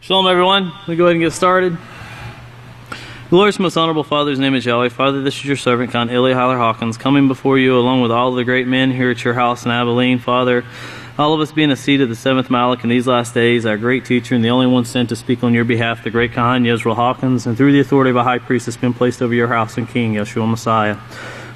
Shalom, everyone. Let me go ahead and get started. Glorious, most honorable Father, whose name is Yahweh. Father, this is your servant, Con Eli Hyler Hawkins, coming before you along with all of the great men here at your house in Abilene. Father, all of us being a seed of the seventh Malach in these last days, our great teacher and the only one sent to speak on your behalf, the great Kohen Yisrayl Hawkins, and through the authority of a high priest that's been placed over your house and King, Yeshua Messiah.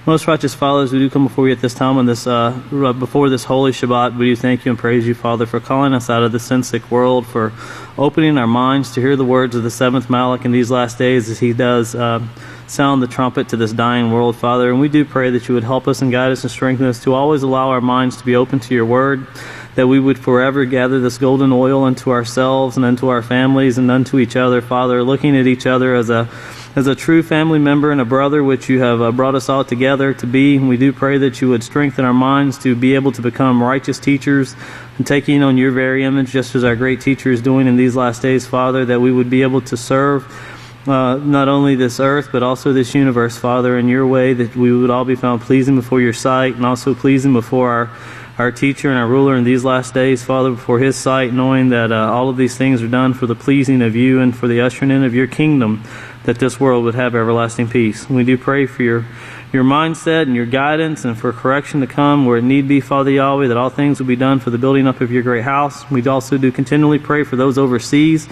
Most righteous fathers, we do come before you at this time on this before this holy Shabbat. We do thank you and praise you, Father, for calling us out of the sin-sick world, for opening our minds to hear the words of the seventh Malach in these last days as he does sound the trumpet to this dying world, Father. And we do pray that you would help us and guide us and strengthen us to always allow our minds to be open to your word, that we would forever gather this golden oil unto ourselves and unto our families and unto each other, Father, looking at each other as a true family member and a brother, which you have brought us all together to be. And we do pray that you would strengthen our minds to be able to become righteous teachers and taking on your very image, just as our great teacher is doing in these last days, Father, that we would be able to serve not only this earth, but also this universe, Father, in your way, that we would all be found pleasing before your sight and also pleasing before our teacher and our ruler in these last days, Father, before his sight, knowing that all of these things are done for the pleasing of you and for the ushering in of your kingdom, that this world would have everlasting peace. We do pray for your mindset and your guidance and for correction to come where it need be, Father Yahweh, that all things will be done for the building up of your great house. We also do continually pray for those overseas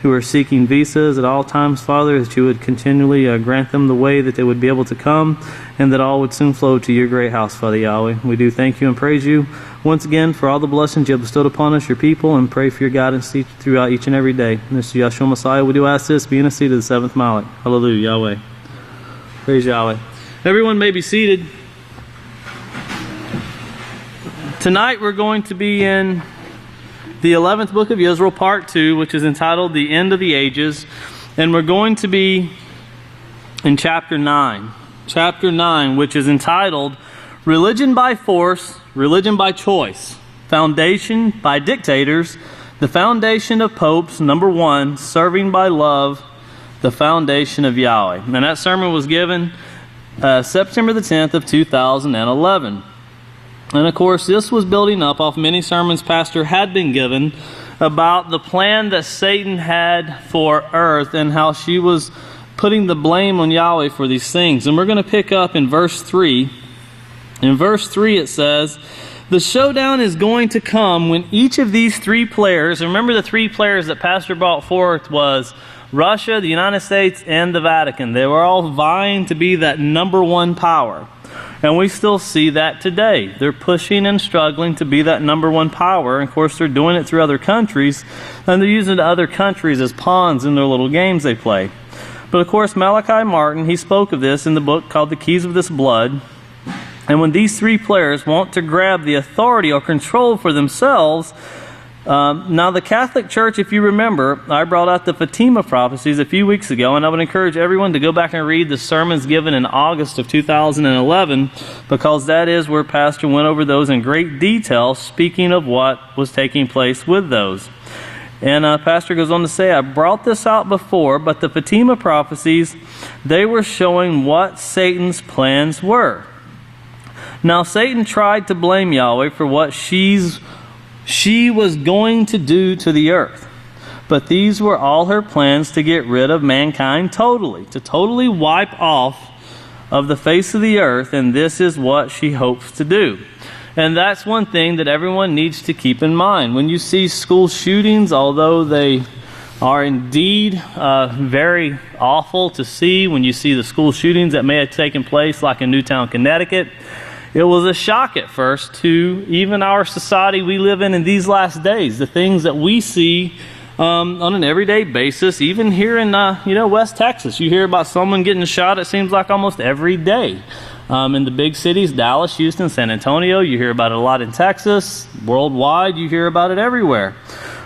who are seeking visas at all times, Father, that you would continually grant them the way that they would be able to come and that all would soon flow to your great house, Father Yahweh. We do thank you and praise you once again for all the blessings you have bestowed upon us, your people, and pray for your guidance throughout each and every day. And this is Yeshua Messiah. We do ask this, being a seed of the seventh Malach. Hallelujah, Yahweh. Praise Yahweh. Everyone may be seated. Tonight we're going to be in the 11th book of Yisrayl, part 2, which is entitled The End of the Ages. And we're going to be in chapter 9. Chapter 9, which is entitled Religion by Force, Religion by Choice. Foundation by Dictators, the Foundation of Popes, number 1, Serving by Love, the Foundation of Yahweh. And that sermon was given September the 10th of 2011. And of course, this was building up off many sermons Pastor had been given about the plan that Satan had for earth and how she was putting the blame on Yahweh for these things. And we're going to pick up in verse 3. In verse 3 it says, the showdown is going to come when each of these three players, remember the three players that Pastor brought forth was Russia, the United States, and the Vatican. They were all vying to be that number one power. And we still see that today. They're pushing and struggling to be that number one power. And of course, they're doing it through other countries. And they're using other countries as pawns in their little games they play. But of course, Malachi Martin, he spoke of this in the book called The Keys of This Blood. And when these three players want to grab the authority or control for themselves, now the Catholic Church, if you remember, I brought out the Fatima prophecies a few weeks ago, and I would encourage everyone to go back and read the sermons given in August of 2011, because that is where Pastor went over those in great detail, speaking of what was taking place with those. And Pastor goes on to say, I brought this out before, but the Fatima prophecies, they were showing what Satan's plans were. Now Satan tried to blame Yahweh for what she was going to do to the earth. But these were all her plans to get rid of mankind totally, to totally wipe off of the face of the earth, and this is what she hopes to do. And that's one thing that everyone needs to keep in mind. When you see school shootings, although they are indeed very awful to see, when you see the school shootings that may have taken place, like in Newtown, Connecticut, it was a shock at first to even our society we live in these last days. The things that we see on an everyday basis, even here in West Texas, you hear about someone getting shot. It seems like almost every day. In the big cities, Dallas, Houston, San Antonio, you hear about it a lot in Texas. Worldwide, you hear about it everywhere.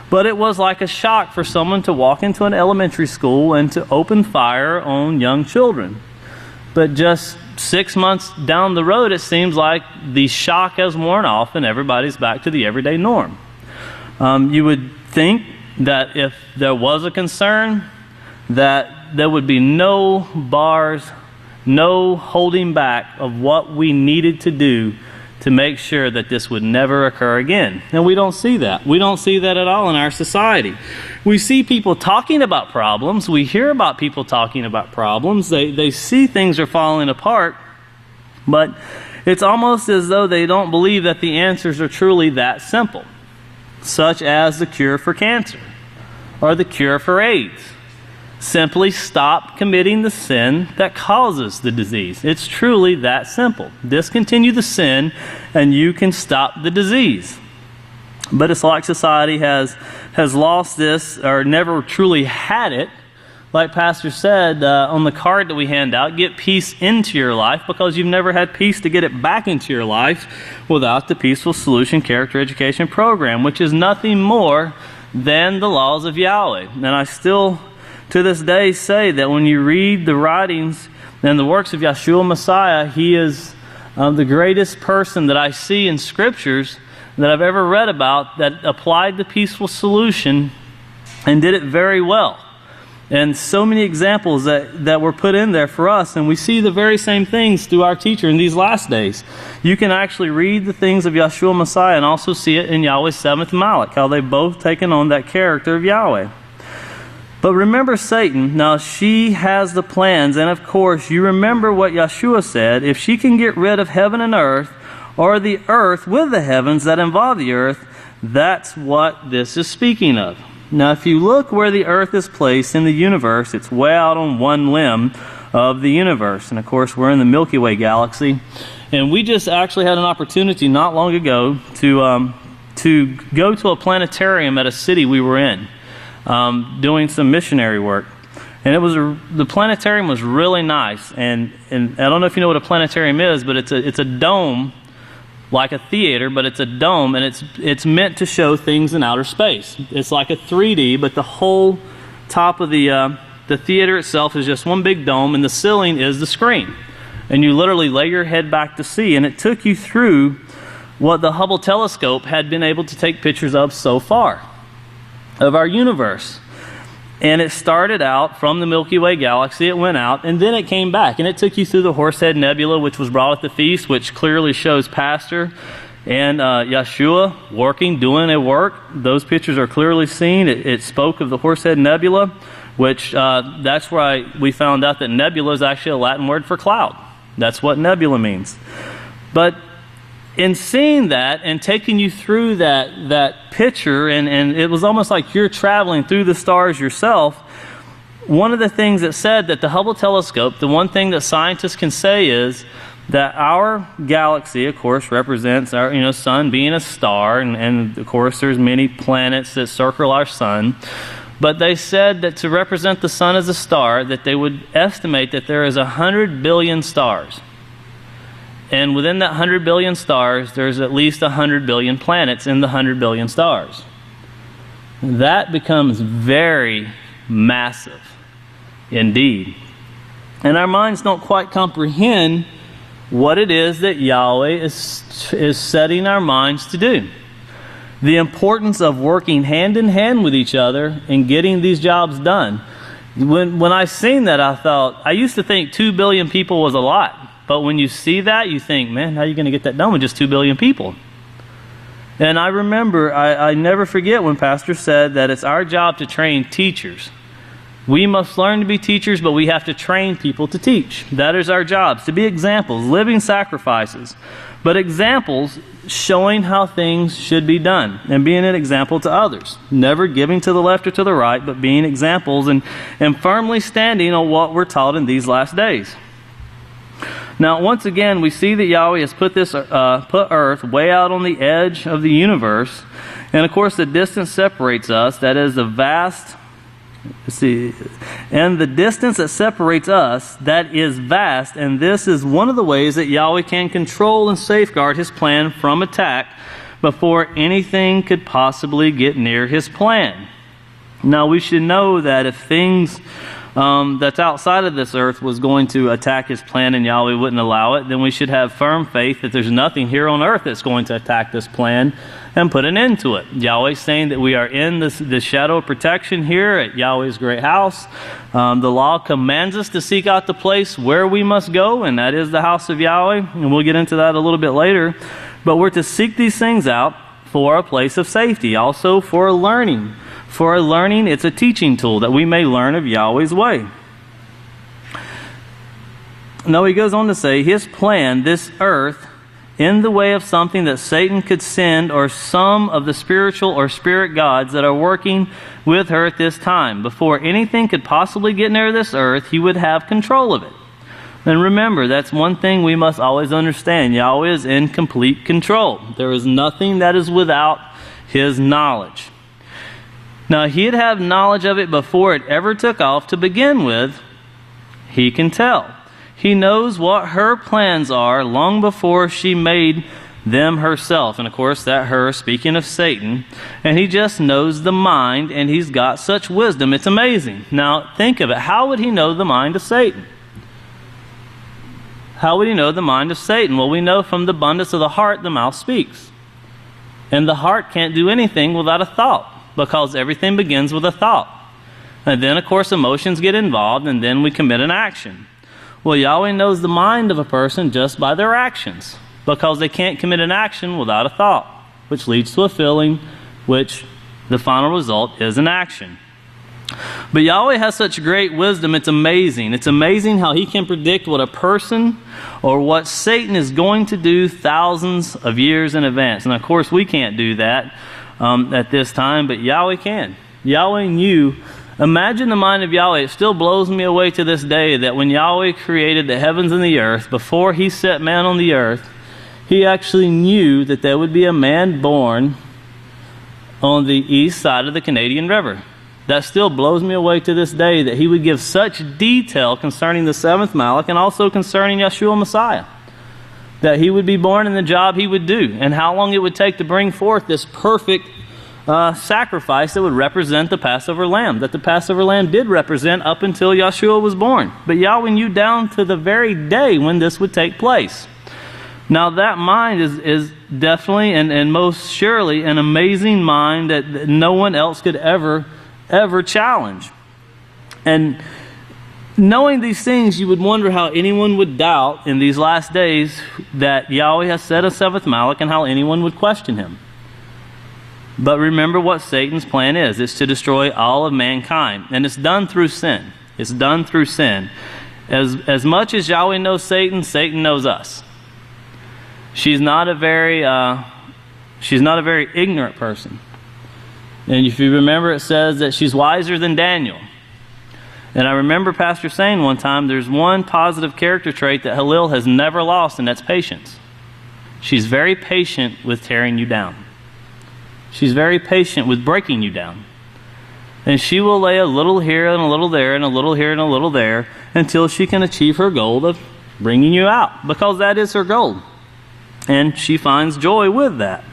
But it was like a shock for someone to walk into an elementary school and to open fire on young children. But just 6 months down the road, it seems like the shock has worn off and everybody's back to the everyday norm. You would think that if there was a concern, that there would be no bars, no holding back of what we needed to do to make sure that this would never occur again. And we don't see that. We don't see that at all in our society. We see people talking about problems. We hear about people talking about problems. They see things are falling apart, but it's almost as though they don't believe that the answers are truly that simple, such as the cure for cancer or the cure for AIDS. Simply stop committing the sin that causes the disease. It's truly that simple. Discontinue the sin and you can stop the disease. But it's like society has lost this, or never truly had it. Like Pastor said on the card that we hand out, get peace into your life, because you've never had peace to get it back into your life without the Peaceful Solution Character Education Program, which is nothing more than the laws of Yahweh. And I still, to this day, say that when you read the writings and the works of Yeshua Messiah, he is the greatest person that I see in scriptures that I've ever read about that applied the peaceful solution and did it very well. And so many examples that were put in there for us, and we see the very same things through our teacher in these last days. You can actually read the things of Yeshua Messiah and also see it in Yahweh's seventh Malach, how they've both taken on that character of Yahweh. But remember Satan. Now she has the plans, and of course you remember what Yeshua said. If she can get rid of heaven and earth, or the earth with the heavens that involve the earth, that's what this is speaking of. Now if you look where the earth is placed in the universe, it's way out on one limb of the universe. And of course we're in the Milky Way galaxy. And we just actually had an opportunity not long ago to go to a planetarium at a city we were in, doing some missionary work. And the planetarium was really nice. And I don't know if you know what a planetarium is, but it's a dome, like a theater, but it's a dome, and it's meant to show things in outer space. It's like a 3D, but the whole top of the theater itself is just one big dome, and the ceiling is the screen. And you literally lay your head back to see, and it took you through what the Hubble telescope had been able to take pictures of so far of our universe. And it started out from the Milky Way galaxy, it went out, and then it came back. And it took you through the Horsehead Nebula, which was brought at the feast, which clearly shows Pastor and Yeshua working, doing a work. Those pictures are clearly seen. It spoke of the Horsehead Nebula, which that's why we found out that nebula is actually a Latin word for cloud. That's what nebula means. But in seeing that and taking you through that picture, and it was almost like you're traveling through the stars yourself, one of the things that said that the Hubble telescope, the one thing that scientists can say is that our galaxy, of course, represents our sun being a star, and of course there's many planets that circle our sun. But they said that to represent the sun as a star, that they would estimate that there is 100 billion stars. And within that 100 billion stars, there's at least 100 billion planets in the 100 billion stars. That becomes very massive indeed. And our minds don't quite comprehend what it is that Yahweh is setting our minds to do. The importance of working hand in hand with each other and getting these jobs done. When I seen that, I used to think 2 billion people was a lot. But when you see that, you think, man, how are you going to get that done with just 2 billion people? And I remember, I never forget when Pastor said that it's our job to train teachers. We must learn to be teachers, but we have to train people to teach. That is our jobs, to be examples, living sacrifices. But examples showing how things should be done and being an example to others. Never giving to the left or to the right, but being examples and firmly standing on what we're taught in these last days. Now, once again, we see that Yahweh has put Earth way out on the edge of the universe. And of course, the distance separates us. That is the vast... And the distance that separates us, that is vast. And this is one of the ways that Yahweh can control and safeguard His plan from attack before anything could possibly get near His plan. Now, we should know that if things... that's outside of this earth was going to attack His plan and Yahweh wouldn't allow it, then we should have firm faith that there's nothing here on earth that's going to attack this plan and put an end to it. Yahweh's saying that we are in the shadow of protection here at Yahweh's Great House. The law commands us to seek out the place where we must go, and that is the house of Yahweh, and we'll get into that a little bit later. But we're to seek these things out for a place of safety, also for learning. For learning, it's a teaching tool that we may learn of Yahweh's way. No, he goes on to say, his plan, this earth, in the way of something that Satan could send, or some of the spiritual or spirit gods that are working with her at this time. Before anything could possibly get near this earth, he would have control of it. And remember, that's one thing we must always understand. Yahweh is in complete control. There is nothing that is without his knowledge. Now, he'd have knowledge of it before it ever took off to begin with. He can tell. He knows what her plans are long before she made them herself. And of course, that her, speaking of Satan. And he just knows the mind, and he's got such wisdom. It's amazing. Now, think of it. How would he know the mind of Satan? How would he know the mind of Satan? Well, we know from the abundance of the heart, the mouth speaks. And the heart can't do anything without a thought, because everything begins with a thought. And then, of course, emotions get involved, and then we commit an action. Well, Yahweh knows the mind of a person just by their actions, because they can't commit an action without a thought, which leads to a feeling, which the final result is an action. But Yahweh has such great wisdom, it's amazing. It's amazing how he can predict what a person or what Satan is going to do thousands of years in advance. And of course, we can't do that at this time, but Yahweh can. Yahweh knew. Imagine the mind of Yahweh. It still blows me away to this day that when Yahweh created the heavens and the earth, before he set man on the earth, he actually knew that there would be a man born on the east side of the Canadian River. That still blows me away to this day that he would give such detail concerning the seventh Malach and also concerning Yeshua Messiah. That he would be born in the job he would do, and how long it would take to bring forth this perfect sacrifice that would represent the Passover lamb, that the Passover lamb did represent up until Yeshua was born. But Yahweh knew down to the very day when this would take place. Now that mind is definitely and most surely an amazing mind that no one else could ever challenge. And knowing these things, you would wonder how anyone would doubt in these last days that Yahweh has set a seventh Malach, and how anyone would question him. But remember what Satan's plan is. It's to destroy all of mankind. And it's done through sin. It's done through sin. As much as Yahweh knows Satan, Satan knows us. She's not a very ignorant person. And if you remember, it says that she's wiser than Daniel. And I remember Pastor saying one time, there's one positive character trait that Halil has never lost, and that's patience. She's very patient with tearing you down. She's very patient with breaking you down. And she will lay a little here and a little there and a little here and a little there until she can achieve her goal of bringing you out, because that is her goal. And she finds joy with that.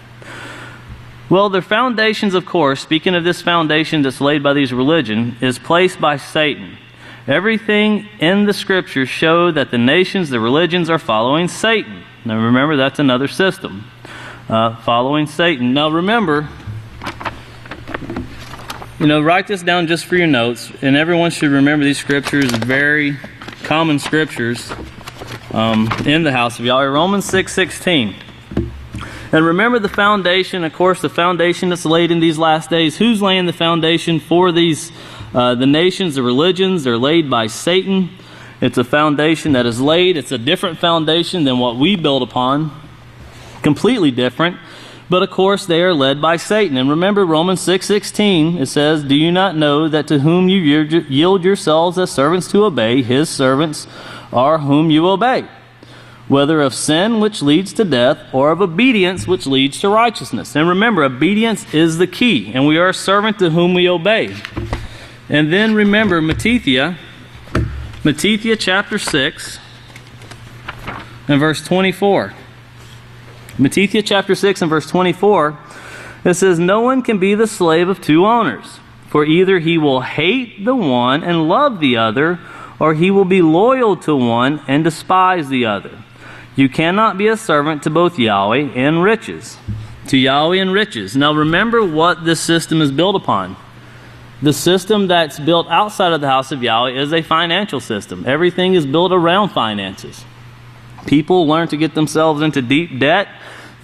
Well, their foundations, of course, speaking of this foundation that's laid by these religions, is placed by Satan. Everything in the scriptures show that the nations, the religions, are following Satan. Now remember, that's another system. Following Satan. Now remember, write this down just for your notes, and everyone should remember these scriptures, very common scriptures in the house of Yahweh. Romans 6:16. And remember the foundation, of course, the foundation that's laid in these last days. Who's laying the foundation for these, the nations, the religions? They're laid by Satan. It's a foundation that is laid. It's a different foundation than what we build upon. Completely different. But of course, they are led by Satan. And remember Romans 6:16, it says, "Do you not know that to whom you yield yourselves as servants to obey, his servants are whom you obey? Whether of sin, which leads to death, or of obedience, which leads to righteousness." And remember, obedience is the key, and we are a servant to whom we obey. And then remember Matthew chapter 6 and verse 24. Matthew chapter 6 and verse 24, it says, "No one can be the slave of two owners, for either he will hate the one and love the other, or he will be loyal to one and despise the other. You cannot be a servant to both Yahweh and riches." To Yahweh and riches. Now remember what this system is built upon. The system that's built outside of the house of Yahweh is a financial system. Everything is built around finances. People learn to get themselves into deep debt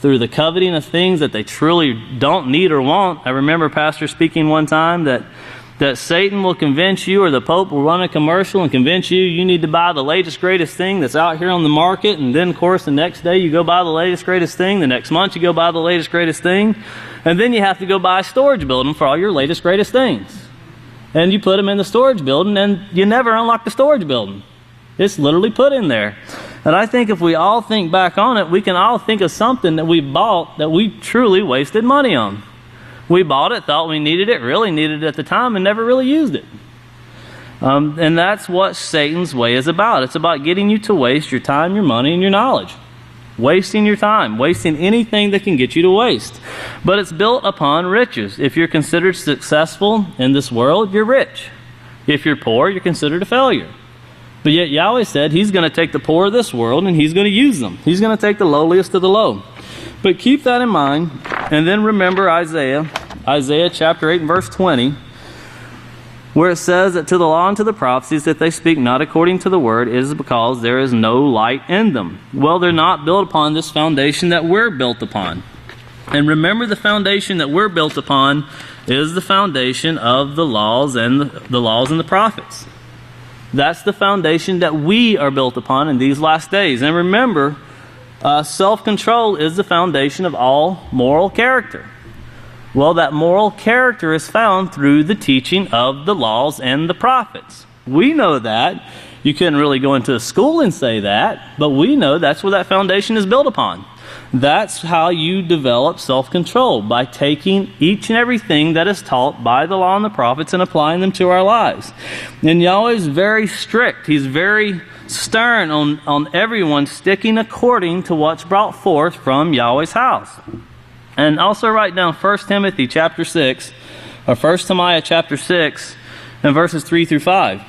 through the coveting of things that they truly don't need or want. I remember Pastor speaking one time that Satan will convince you, or the Pope will run a commercial and convince you need to buy the latest, greatest thing that's out here on the market. And then, of course, the next day you go buy the latest, greatest thing. The next month you go buy the latest, greatest thing. And then you have to go buy a storage building for all your latest, greatest things. And you put them in the storage building, and you never unlock the storage building. It's literally put in there. And I think if we all think back on it, we can all think of something that we bought that we truly wasted money on. We bought it, thought we needed it, really needed it at the time, and never really used it. And that's what Satan's way is about. It's about getting you to waste your time, your money, and your knowledge. Wasting your time, wasting anything that can get you to waste. But it's built upon riches. If you're considered successful in this world, you're rich. If you're poor, you're considered a failure. But yet Yahweh said He's going to take the poor of this world and He's going to use them. He's going to take the lowliest of the low. But keep that in mind, and then remember Isaiah chapter 8 and verse 20, where it says that to the law and to the prophecies that they speak not according to the word, it is because there is no light in them. Well, they're not built upon this foundation that we're built upon. And remember, the foundation that we're built upon is the foundation of the laws and the prophets. That's the foundation that we are built upon in these last days. And remember, self-control is the foundation of all moral character. Well, that moral character is found through the teaching of the laws and the prophets. We know that. You couldn't really go into a school and say that, but we know that's where that foundation is built upon. That's how you develop self-control, by taking each and everything that is taught by the law and the prophets and applying them to our lives. And Yahweh is very strict. He's very stern on everyone sticking according to what's brought forth from Yahweh's house. And also write down 1 Timothy chapter 6, or 1 Timothy chapter 6, and verses 3 through 5,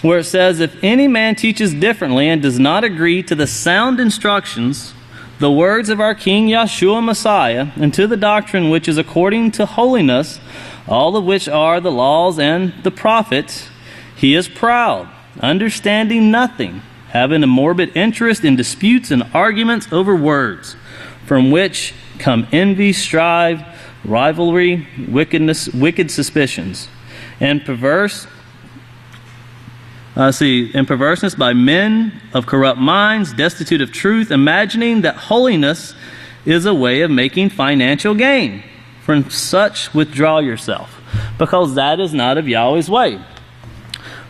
where it says, if any man teaches differently and does not agree to the sound instructions, the words of our King Yeshua Messiah, and to the doctrine which is according to holiness, all of which are the laws and the prophets, he is proud, understanding nothing, having a morbid interest in disputes and arguments over words, from which come envy, strife, rivalry, wicked suspicions, and perverseness by men of corrupt minds, destitute of truth, imagining that holiness is a way of making financial gain. From such withdraw yourself, because that is not of Yahweh's way.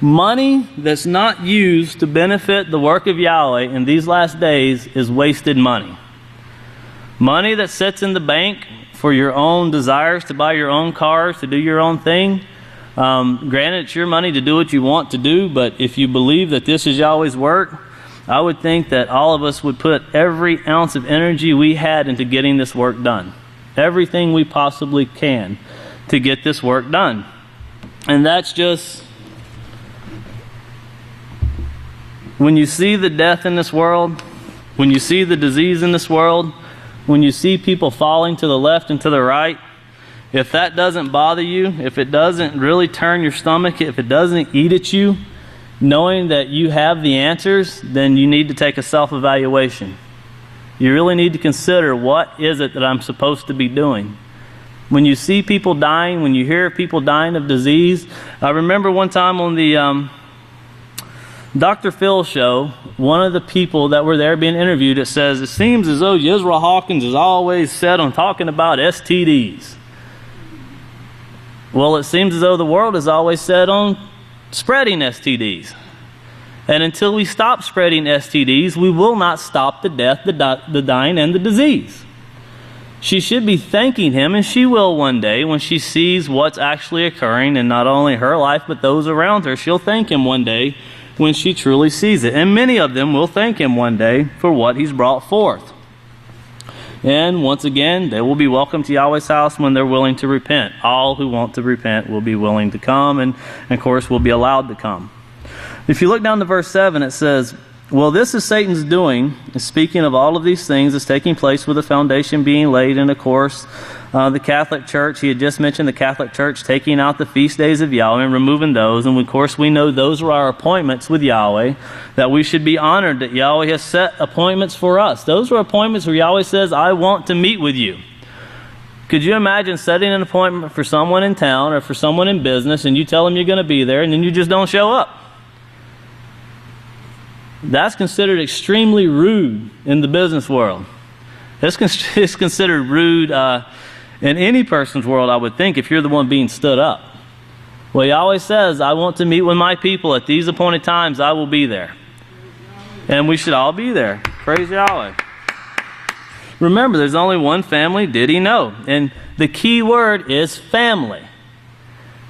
Money that's not used to benefit the work of Yahweh in these last days is wasted money. Money that sits in the bank for your own desires, to buy your own cars, to do your own thing. Granted, it's your money to do what you want to do, but if you believe that this is Yahweh's work, I would think that all of us would put every ounce of energy we had into getting this work done. Everything we possibly can to get this work done. And that's just, when you see the death in this world, when you see the disease in this world, when you see people falling to the left and to the right, if that doesn't bother you, if it doesn't really turn your stomach, if it doesn't eat at you, knowing that you have the answers, then you need to take a self-evaluation. You really need to consider, what is it that I'm supposed to be doing? When you see people dying, when you hear people dying of disease, I remember one time on the Dr. Phil show, one of the people that were there being interviewed, it says, it seems as though Yisrayl Hawkins is always set on talking about STDs. Well, it seems as though the world is always set on spreading STDs. And until we stop spreading STDs, we will not stop the death, the dying, and the disease. She should be thanking him, and she will one day when she sees what's actually occurring in not only her life, but those around her. She'll thank him one day when she truly sees it. And many of them will thank him one day for what he's brought forth. And once again, they will be welcome to Yahweh's house when they're willing to repent. All who want to repent will be willing to come, and of course will be allowed to come. If you look down to verse 7, it says, well, this is Satan's doing. Speaking of all of these things, is taking place with the foundation being laid, and of course, the Catholic Church. He had just mentioned the Catholic Church taking out the feast days of Yahweh and removing those. And of course, we know those are our appointments with Yahweh, that we should be honored that Yahweh has set appointments for us. Those are appointments where Yahweh says, I want to meet with you. Could you imagine setting an appointment for someone in town or for someone in business, and you tell them you're going to be there, and then you just don't show up? That's considered extremely rude in the business world. It's considered rude in any person's world, I would think, if you're the one being stood up. Well, Yahweh says, I want to meet with my people at these appointed times. I will be there. And we should all be there. Praise Yahweh. Remember, there's only one family, did he know? And the key word is family.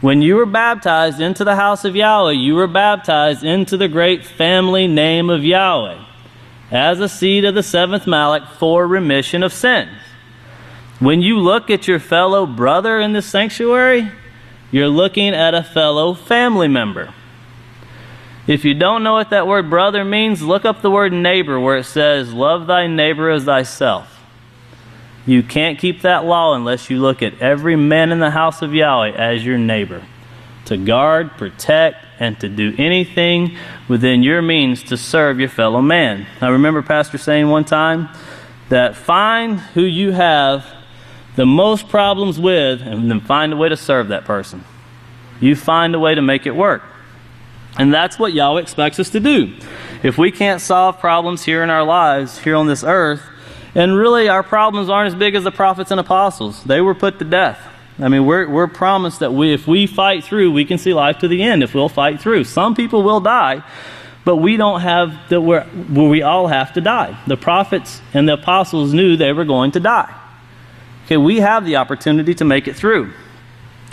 When you were baptized into the house of Yahweh, you were baptized into the great family name of Yahweh as a seed of the seventh Malach for remission of sins. When you look at your fellow brother in this sanctuary, you're looking at a fellow family member. If you don't know what that word brother means, look up the word neighbor where it says, love thy neighbor as thyself. You can't keep that law unless you look at every man in the house of Yahweh as your neighbor, to guard, protect, and to do anything within your means to serve your fellow man. I remember Pastor saying one time that find who you have the most problems with and then find a way to serve that person. You find a way to make it work. And that's what Yahweh expects us to do. If we can't solve problems here in our lives, here on this earth, and really our problems aren't as big as the prophets and apostles. They were put to death. I mean, we're promised that if we fight through, we can see life to the end if we'll fight through. Some people will die, but we don't have where we all have to die. The prophets and the apostles knew they were going to die. Okay, we have the opportunity to make it through.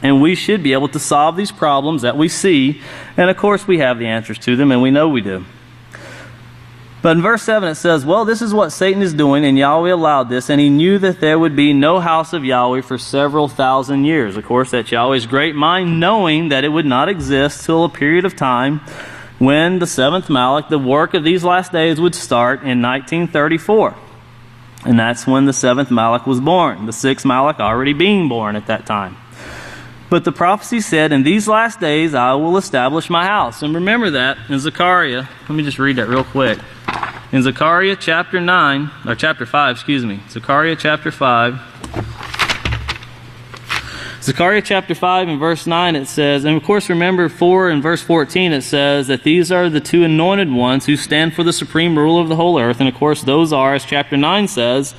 And we should be able to solve these problems that we see. And of course, we have the answers to them, and we know we do. But in verse 7 it says, well, this is what Satan is doing, and Yahweh allowed this, and he knew that there would be no house of Yahweh for several thousand years. Of course, that's Yahweh's great mind, knowing that it would not exist till a period of time when the seventh Malach, the work of these last days, would start in 1934. And that's when the seventh Malach was born, the sixth Malach already being born at that time. But the prophecy said, in these last days I will establish my house. And remember that in Zechariah. Let me just read that real quick. In Zechariah chapter 5, Zechariah chapter 5. Zechariah chapter 5 and verse 9 it says, and of course remember 4 and verse 14 it says that these are the two anointed ones who stand for the supreme rule of the whole earth. And of course those are, as chapter 9 says,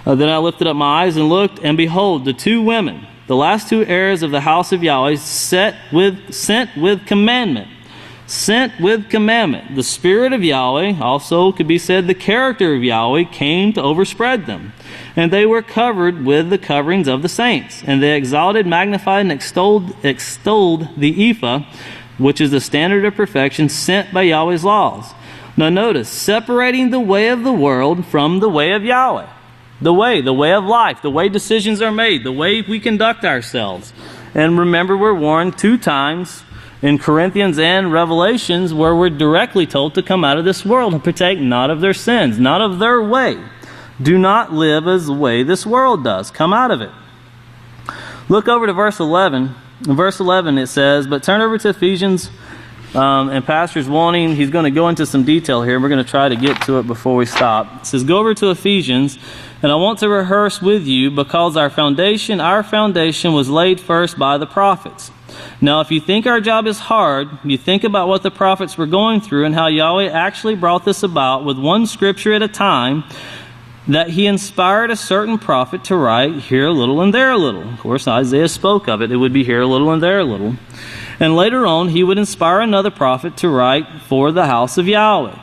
then I lifted up my eyes and looked, and behold, the two women, the last two heirs of the house of Yahweh, sent with commandment. Sent with commandment. The Spirit of Yahweh, also could be said the character of Yahweh, came to overspread them. And they were covered with the coverings of the saints. And they exalted, magnified, and extolled the ephah, which is the standard of perfection sent by Yahweh's laws. Now notice, separating the way of the world from the way of Yahweh. The way of life, the way decisions are made, the way we conduct ourselves. And remember, we're warned 2 times in Corinthians and Revelations where we're directly told to come out of this world and partake not of their sins, not of their way. Do not live as the way this world does. Come out of it. Look over to verse 11. In verse 11 it says, but turn over to Ephesians, and Pastor's wanting, he's going to go into some detail here. We're going to try to get to it before we stop. It says, go over to Ephesians, and I want to rehearse with you because our foundation was laid first by the prophets. Now, if you think our job is hard, you think about what the prophets were going through and how Yahweh actually brought this about with one scripture at a time, that he inspired a certain prophet to write here a little and there a little. Of course, Isaiah spoke of it. It would be here a little and there a little. And later on, he would inspire another prophet to write for the house of Yahweh.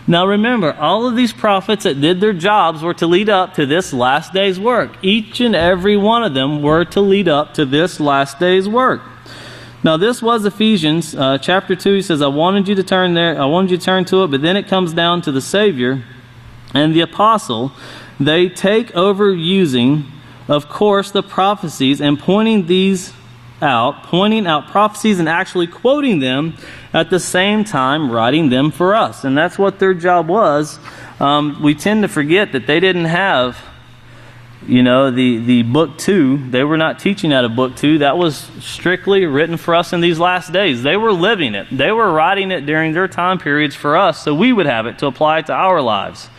Now remember, all of these prophets that did their jobs were to lead up to this last day's work. Each and every one of them were to lead up to this last day's work. Now this was Ephesians chapter 2. He says, I wanted you to turn there. I wanted you to turn to it. But then it comes down to the Savior and the apostle. They take over using, of course, the prophecies and pointing out prophecies and actually quoting them at the same time, writing them for us. And that's what their job was. We tend to forget that they didn't have the book 2, they were not teaching out of book 2. That was strictly written for us in these last days. They were living it. They were writing it during their time periods for us, so we would have it to apply it to our lives.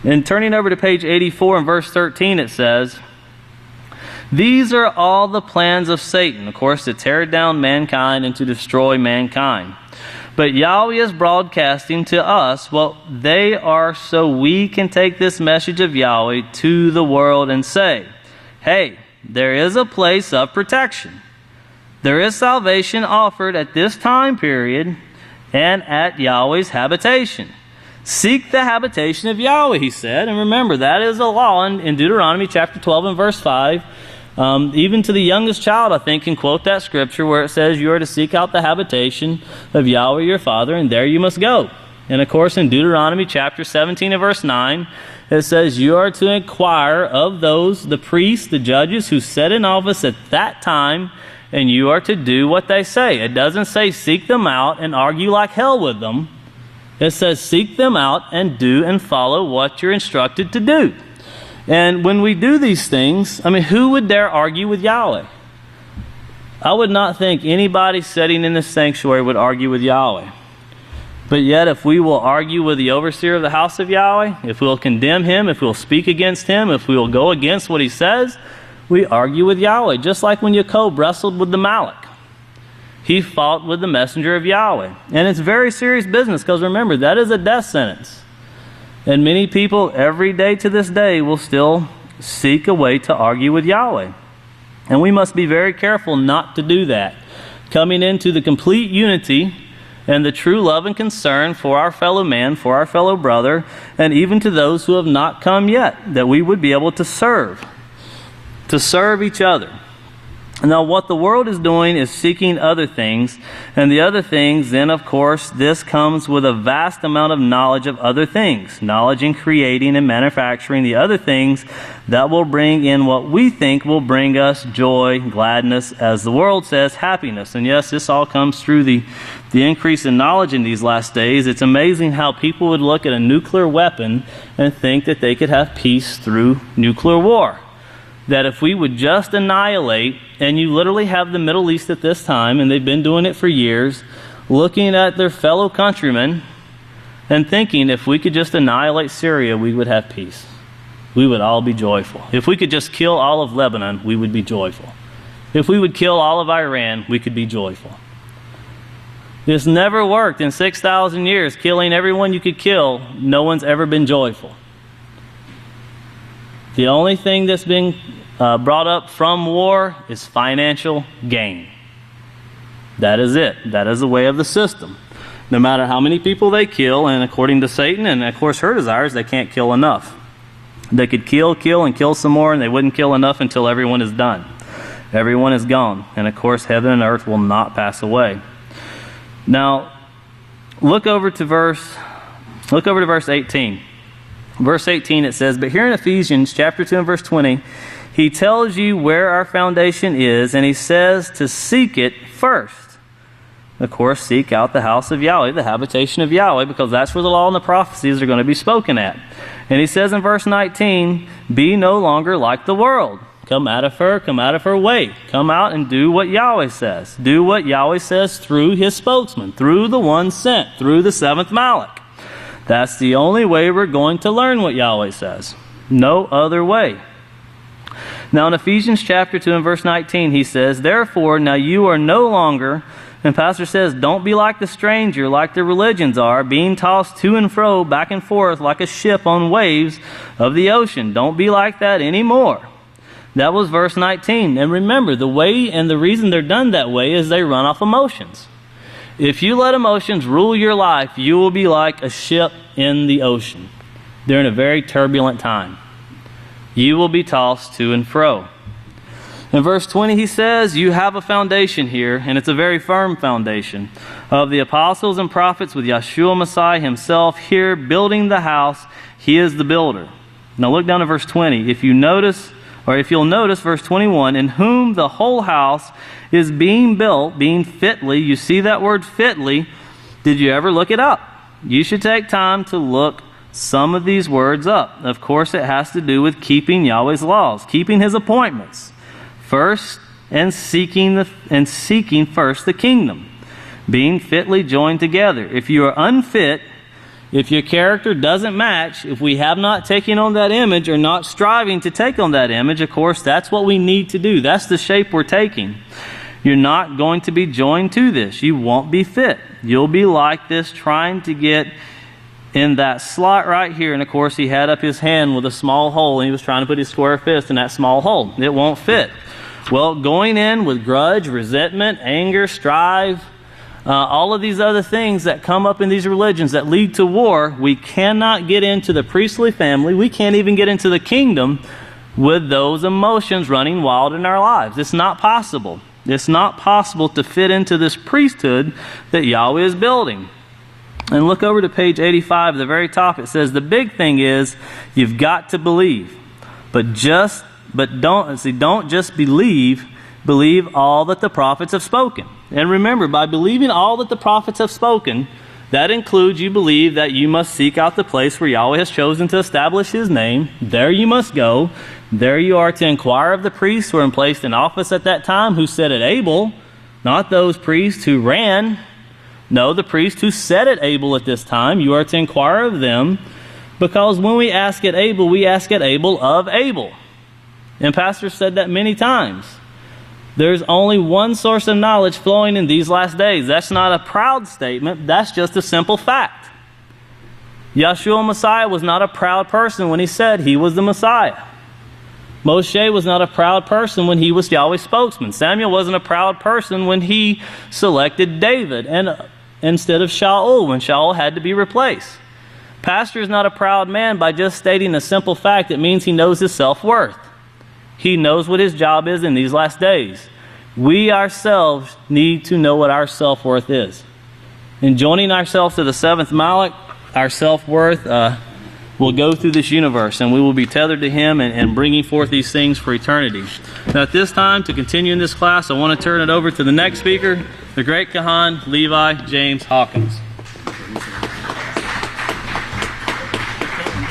And turning over to page 84 and verse 13, it says, "These are all the plans of Satan," of course, to tear down mankind and to destroy mankind. "But Yahweh is broadcasting to us what they are, so we can take this message of Yahweh to the world and say, hey, there is a place of protection. There is salvation offered at this time period and at Yahweh's habitation. Seek the habitation of Yahweh," he said. And remember, that is a law in Deuteronomy chapter 12 and verse 5. Even to the youngest child, I think, can quote that scripture where it says, "You are to seek out the habitation of Yahweh your Father, and there you must go." And of course, in Deuteronomy chapter 17 and verse 9, it says, "You are to inquire of those, the priests, the judges who sit in office at that time, and you are to do what they say." It doesn't say seek them out and argue like hell with them. It says seek them out and do and follow what you're instructed to do. And when we do these things, who would dare argue with Yahweh? I would not think anybody sitting in this sanctuary would argue with Yahweh. But yet, if we will argue with the overseer of the house of Yahweh, if we'll condemn him, if we'll speak against him, if we will go against what he says, we argue with Yahweh. Just like when Jacob wrestled with the Malach. He fought with the messenger of Yahweh. And it's very serious business, because remember, that is a death sentence. And many people every day to this day will still seek a way to argue with Yahweh. And we must be very careful not to do that. Coming into the complete unity and the true love and concern for our fellow man, for our fellow brother, and even to those who have not come yet, that we would be able to serve each other. Now, what the world is doing is seeking other things, and the other things, then, of course, this comes with a vast amount of knowledge of other things, knowledge in creating and manufacturing the other things that will bring in what we think will bring us joy, gladness, as the world says, happiness. And yes, this all comes through the increase in knowledge in these last days. It's amazing how people would look at a nuclear weapon and think that they could have peace through nuclear war. That if we would just annihilate, and you literally have the Middle East at this time, and they've been doing it for years, looking at their fellow countrymen and thinking if we could just annihilate Syria, we would have peace. We would all be joyful. If we could just kill all of Lebanon, we would be joyful. If we would kill all of Iran, we could be joyful. This never worked in 6,000 years, killing everyone you could kill. No one's ever been joyful. The only thing that's been brought up from war is financial gain. That is it. That is the way of the system. No matter how many people they kill, and according to Satan, and of course her desires, they can't kill enough. They could kill, and kill some more, and they wouldn't kill enough until everyone is done. Everyone is gone. And of course, heaven and earth will not pass away. Now, look over to verse 18. Verse 18, it says, "But here in Ephesians chapter 2 and verse 20, he tells you where our foundation is, and he says to seek it first." Of course, seek out the house of Yahweh, the habitation of Yahweh, because that's where the law and the prophecies are going to be spoken at. And he says in verse 19, "Be no longer like the world." Come out of her way. Come out and do what Yahweh says. Do what Yahweh says through his spokesman, through the one sent, through the seventh Malach. That's the only way we're going to learn what Yahweh says. No other way. Now in Ephesians chapter 2 and verse 19, he says, "Therefore, now you are no longer," and Pastor says, "don't be like the stranger, like the religions are, being tossed to and fro, back and forth, like a ship on waves of the ocean." Don't be like that anymore. That was verse 19. And remember, the way and the reason they're done that way is they run off emotions. If you let emotions rule your life, you will be like a ship in the ocean during a very turbulent time. You will be tossed to and fro. In verse 20, he says, you have a foundation here, and it's a very firm foundation, of the apostles and prophets with Yeshua Messiah himself here building the house. He is the builder. Now look down to verse 20. If you'll notice verse 21, "In whom the whole house is being built," being fitly. You see that word fitly. Did you ever look it up? You should take time to look some of these words up. Of course, it has to do with keeping Yahweh's laws, keeping His appointments first, and seeking first the kingdom, being fitly joined together. If you are unfit, if your character doesn't match, if we have not taken on that image or not striving to take on that image, of course, that's what we need to do. That's the shape we're taking. You're not going to be joined to this. You won't be fit. You'll be like this, trying to get in that slot right here. And of course, he had up his hand with a small hole, and he was trying to put his square fist in that small hole. It won't fit. Well, going in with grudge, resentment, anger, strife, all of these other things that come up in these religions that lead to war, we cannot get into the priestly family. We can't even get into the kingdom with those emotions running wild in our lives. It's not possible. It's not possible to fit into this priesthood that Yahweh is building. And look over to page 85, the very top. It says the big thing is you've got to believe, but don't just believe. Believe all that the prophets have spoken. And remember, by believing all that the prophets have spoken, that includes you believe that you must seek out the place where Yahweh has chosen to establish His name. There you must go. There you are to inquire of the priests who were placed in office at that time, who sat at Abel, not those priests who ran. No, the priests who sat at Abel at this time. You are to inquire of them, because when we ask at Abel, we ask at Abel of Abel. And pastors said that many times. There's only one source of knowledge flowing in these last days. That's not a proud statement. That's just a simple fact. Yeshua Messiah was not a proud person when he said he was the Messiah. Moshe was not a proud person when he was Yahweh's spokesman. Samuel wasn't a proud person when he selected David instead of Shaul when Shaul had to be replaced. Pastor is not a proud man by just stating a simple fact. It means he knows his self-worth. He knows what his job is in these last days. We ourselves need to know what our self-worth is. In joining ourselves to the seventh Malach, our self-worth will go through this universe, and we will be tethered to Him and bringing forth these things for eternity. Now at this time, to continue in this class, I want to turn it over to the next speaker, the great Kahan, Levi James Hawkins.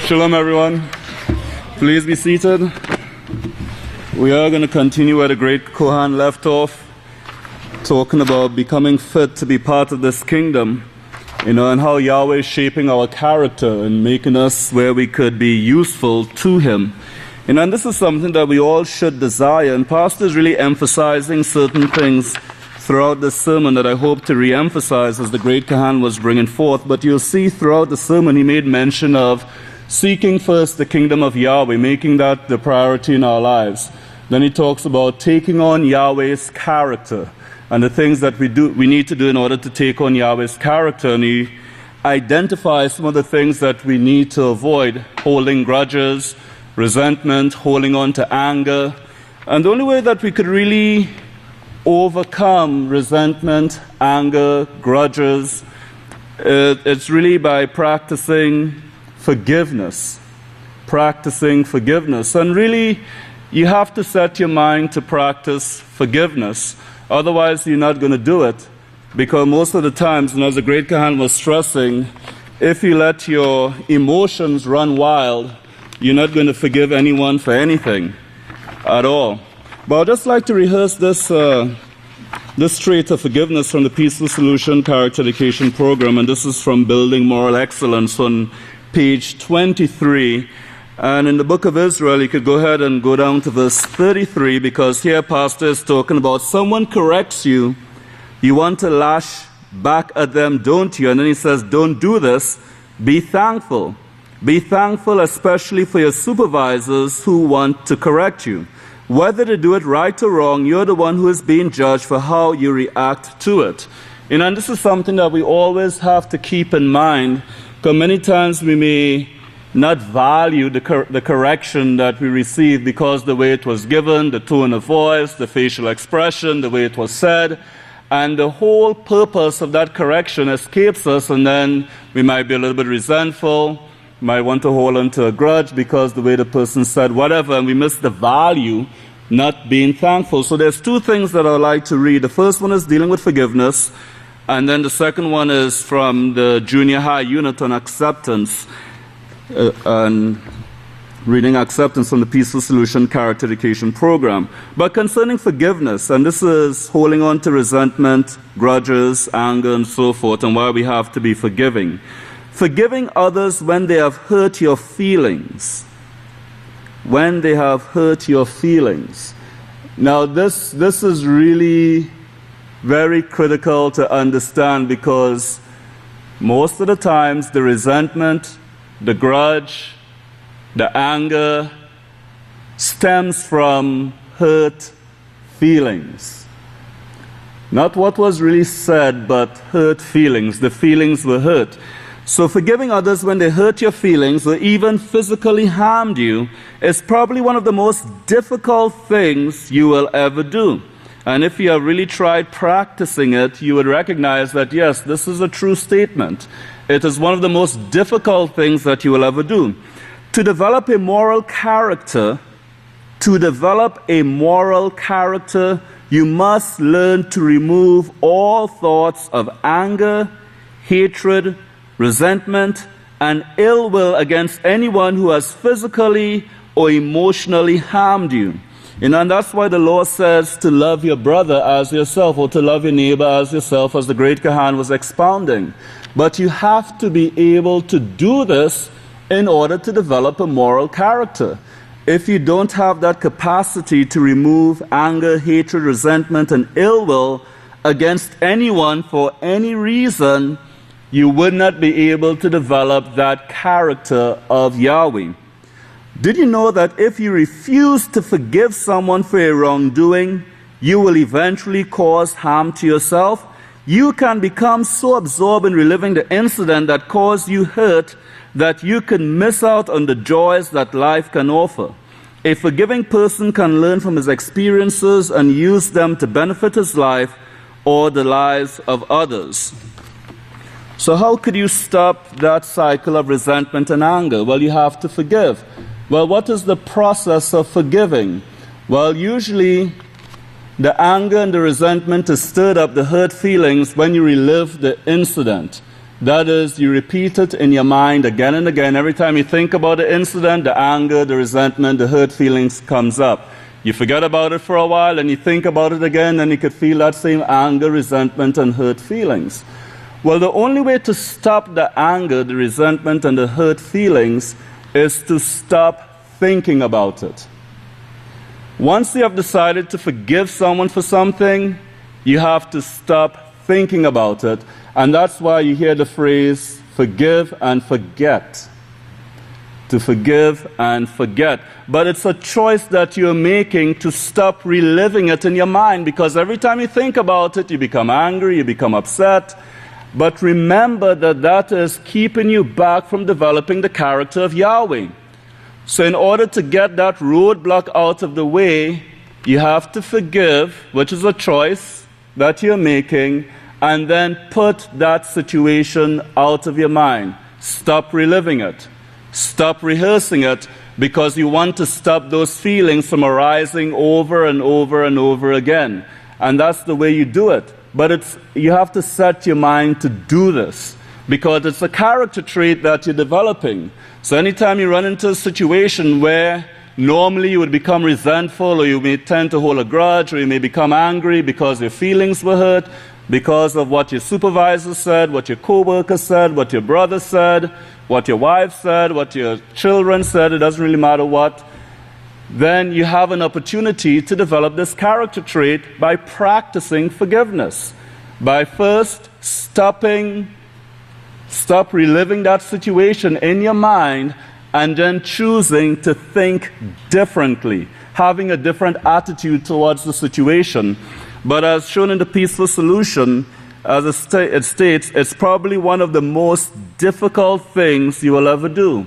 Shalom, everyone. Please be seated. We are going to continue where the great Kohan left off, talking about becoming fit to be part of this kingdom, and how Yahweh is shaping our character and making us where we could be useful to Him. And this is something that we all should desire, and Pastor is really emphasizing certain things throughout this sermon that I hope to re-emphasize as the great Kohan was bringing forth. But you'll see throughout the sermon he made mention of seeking first the kingdom of Yahweh, making that the priority in our lives. Then he talks about taking on Yahweh's character and the things that we need to do in order to take on Yahweh's character. And he identifies some of the things that we need to avoid: holding grudges, resentment, holding on to anger. And the only way that we could really overcome resentment, anger, grudges, it's really by practicing forgiveness. Practicing forgiveness. And really, you have to set your mind to practice forgiveness. Otherwise, you're not going to do it. Because most of the times, and as the great Kohan was stressing, if you let your emotions run wild, you're not going to forgive anyone for anything at all. But I'd just like to rehearse this trait of forgiveness from the Peaceful Solution Character Education Program. And this is from Building Moral Excellence on page 23. And in the book of Yisrayl, you could go ahead and go down to verse 33, because here Pastor is talking about someone corrects you, you want to lash back at them, don't you? And then he says, don't do this. Be thankful. Be thankful especially for your supervisors who want to correct you. Whether to do it right or wrong, you're the one who is being judged for how you react to it. And this is something that we always have to keep in mind, because many times we may not value the correction that we receive because the way it was given, the tone of voice, the facial expression, the way it was said, and the whole purpose of that correction escapes us, and then we might be a little bit resentful, might want to hold on to a grudge because the way the person said whatever, and we miss the value, not being thankful. So there's two things that I'd like to read. The first one is dealing with forgiveness, and then the second one is from the junior high unit on acceptance. and reading Acceptance from the Peaceful Solution Character Education Program. But concerning forgiveness, and this is holding on to resentment, grudges, anger, and so forth, and why we have to be forgiving. Forgiving others when they have hurt your feelings. When they have hurt your feelings. Now, this is really very critical to understand, because most of the times the resentment, the grudge, the anger stems from hurt feelings. Not what was really said, but hurt feelings. The feelings were hurt. So forgiving others when they hurt your feelings or even physically harmed you is probably one of the most difficult things you will ever do. And if you have really tried practicing it, you would recognize that, yes, this is a true statement. It is one of the most difficult things that you will ever do. To develop a moral character, you must learn to remove all thoughts of anger, hatred, resentment, and ill will against anyone who has physically or emotionally harmed you. And that's why the law says to love your brother as yourself, or to love your neighbor as yourself, as the great Kohan was expounding. But you have to be able to do this in order to develop a moral character. If you don't have that capacity to remove anger, hatred, resentment, and ill will against anyone for any reason, you would not be able to develop that character of Yahweh. Did you know that if you refuse to forgive someone for a wrongdoing, you will eventually cause harm to yourself? You can become so absorbed in reliving the incident that caused you hurt that you can miss out on the joys that life can offer. A forgiving person can learn from his experiences and use them to benefit his life or the lives of others. So how could you stop that cycle of resentment and anger? Well, you have to forgive. Well, what is the process of forgiving? Well, usually the anger and the resentment is stirred up, the hurt feelings, when you relive the incident. That is, you repeat it in your mind again and again. Every time you think about the incident, the anger, the resentment, the hurt feelings comes up. You forget about it for a while, and you think about it again, and you could feel that same anger, resentment, and hurt feelings. Well, the only way to stop the anger, the resentment, and the hurt feelings is to stop thinking about it. Once you have decided to forgive someone for something, you have to stop thinking about it. And that's why you hear the phrase, forgive and forget. To forgive and forget. But it's a choice that you're making to stop reliving it in your mind, because every time you think about it, you become angry, you become upset. But remember that that is keeping you back from developing the character of Yahweh. So in order to get that roadblock out of the way, you have to forgive, which is a choice that you're making, and then put that situation out of your mind. Stop reliving it. Stop rehearsing it, because you want to stop those feelings from arising over and over and over again. And that's the way you do it. But you have to set your mind to do this, because it's a character trait that you're developing. So anytime you run into a situation where normally you would become resentful, or you may tend to hold a grudge, or you may become angry because your feelings were hurt, because of what your supervisor said, what your co-worker said, what your brother said, what your wife said, what your children said, it doesn't really matter what, then you have an opportunity to develop this character trait by practicing forgiveness. By first stop reliving that situation in your mind, and then choosing to think differently, having a different attitude towards the situation. But as shown in the Peaceful Solution, as it states, it's probably one of the most difficult things you will ever do,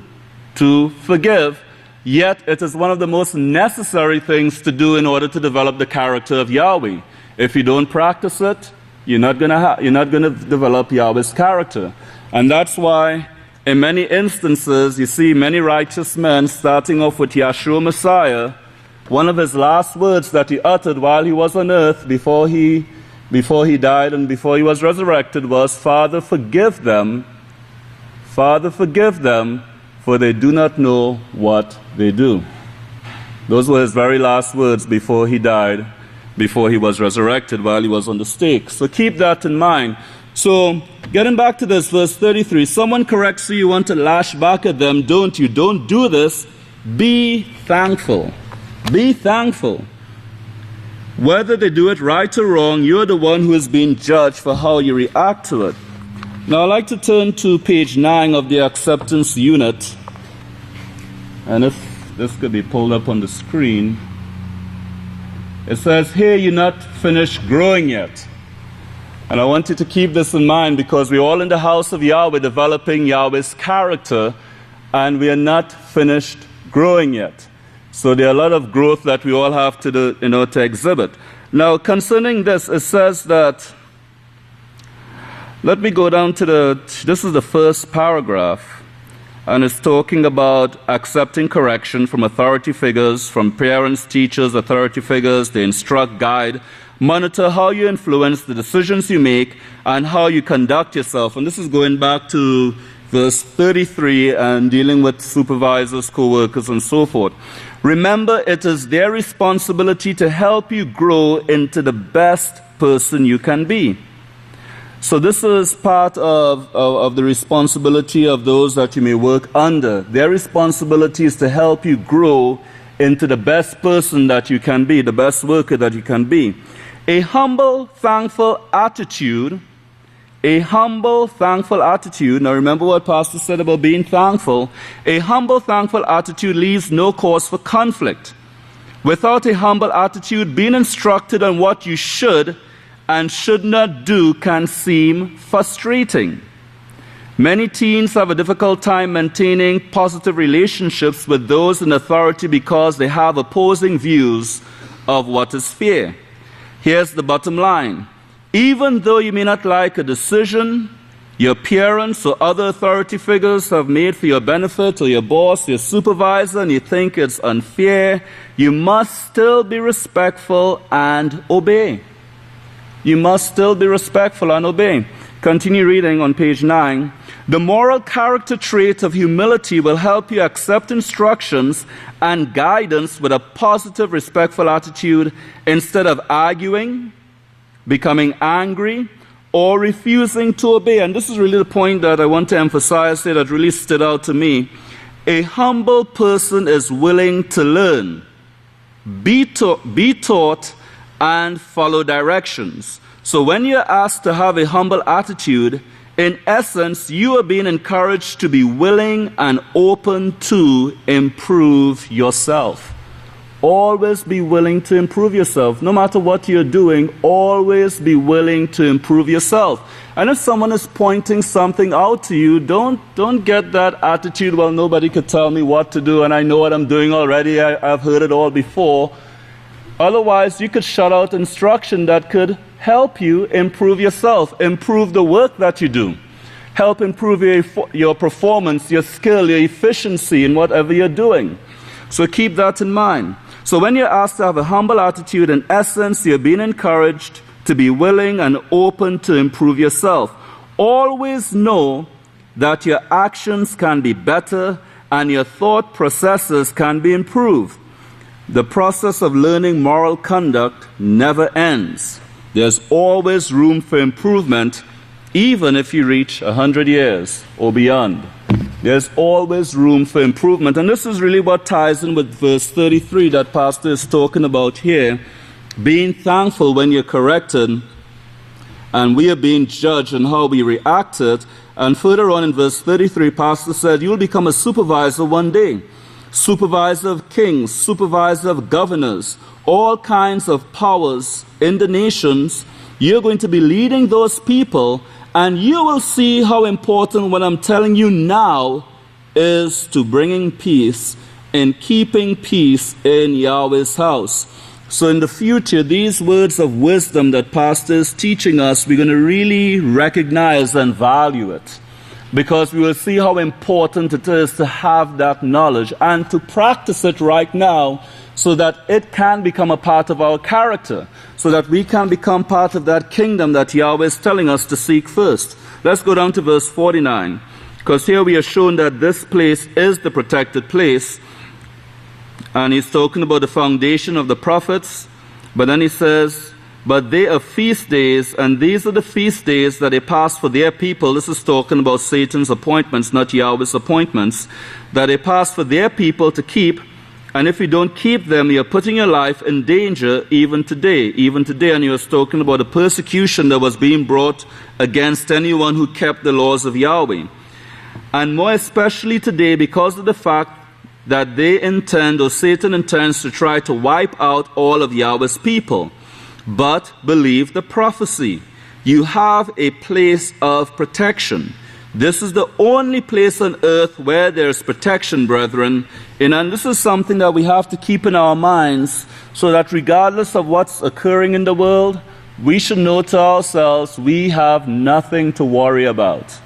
to forgive. Yet it is one of the most necessary things to do in order to develop the character of Yahweh. If you don't practice it, you're not going to develop Yahweh's character. And that's why in many instances you see many righteous men, starting off with Yahshua Messiah, one of his last words that he uttered while he was on earth before he died and before he was resurrected was, Father, forgive them, for for they do not know what they do. Those were his very last words before he died, before he was resurrected while he was on the stake. So keep that in mind. So getting back to this, verse 33, someone corrects you, you want to lash back at them, don't you? Don't do this. Be thankful. Be thankful. Whether they do it right or wrong, you're the one who is being judged for how you react to it. Now I'd like to turn to page 9 of the acceptance unit. And if this could be pulled up on the screen. It says, here you're not finished growing yet. And I want you to keep this in mind because we're all in the house of Yahweh developing Yahweh's character, and we are not finished growing yet. So there are a lot of growth that we all have to do, to exhibit. Now concerning this, it says that, let me go down to this is the first paragraph. And it's talking about accepting correction from authority figures, from parents, teachers, authority figures. They instruct, guide, monitor how you influence the decisions you make and how you conduct yourself. And this is going back to verse 33 and dealing with supervisors, co-workers, and so forth. Remember, it is their responsibility to help you grow into the best person you can be. So this is part of the responsibility of those that you may work under. Their responsibility is to help you grow into the best person that you can be, the best worker that you can be. A humble, thankful attitude. Now remember what Pastor said about being thankful. A humble, thankful attitude leaves no cause for conflict. Without a humble attitude, being instructed on what you should and should not do can seem frustrating. Many teens have a difficult time maintaining positive relationships with those in authority because they have opposing views of what is fair. Here's the bottom line. Even though you may not like a decision your parents or other authority figures have made for your benefit, or your boss, your supervisor, and you think it's unfair, you must still be respectful and obey. You must still be respectful and obey. Continue reading on page 9. The moral character trait of humility will help you accept instructions and guidance with a positive, respectful attitude instead of arguing, becoming angry, or refusing to obey. And this is really the point that I want to emphasize here that really stood out to me. A humble person is willing to learn, be taught, and follow directions. So when you're asked to have a humble attitude, in essence, you are being encouraged to be willing and open to improve yourself. Always be willing to improve yourself. No matter what you're doing, always be willing to improve yourself. And if someone is pointing something out to you, don't get that attitude, well, nobody could tell me what to do and I know what I'm doing already. I've heard it all before. Otherwise, you could shut out instruction that could help you improve yourself, improve the work that you do, help improve your performance, your skill, your efficiency in whatever you're doing. So keep that in mind. So when you're asked to have a humble attitude, in essence, you're being encouraged to be willing and open to improve yourself. Always know that your actions can be better and your thought processes can be improved. The process of learning moral conduct never ends. There's always room for improvement, even if you reach 100 years or beyond. There's always room for improvement. And this is really what ties in with verse 33 that Pastor is talking about here. Being thankful when you're corrected, and we are being judged on how we reacted. And further on in verse 33, Pastor said, you'll become a supervisor one day. Supervisor of kings, supervisor of governors, all kinds of powers in the nations. You're going to be leading those people, and you will see how important what I'm telling you now is to bringing peace and keeping peace in Yahweh's house. So in the future, these words of wisdom that Pastor is teaching us, we're going to really recognize and value it, because we will see how important it is to have that knowledge and to practice it right now so that it can become a part of our character, so that we can become part of that kingdom that Yahweh is telling us to seek first. Let's go down to verse 49. Because here we are shown that this place is the protected place. And he's talking about the foundation of the prophets. But then he says, but they are feast days, and these are the feast days that they pass for their people. This is talking about Satan's appointments, not Yahweh's appointments. That they pass for their people to keep. And if you don't keep them, you're putting your life in danger even today. Even today, and he was talking about the persecution that was being brought against anyone who kept the laws of Yahweh. And more especially today, because of the fact that they intend, or Satan intends, to try to wipe out all of Yahweh's people. But believe the prophecy. You have a place of protection. This is the only place on earth where there is protection, brethren. And this is something that we have to keep in our minds, so that regardless of what's occurring in the world, we should know to ourselves we have nothing to worry about.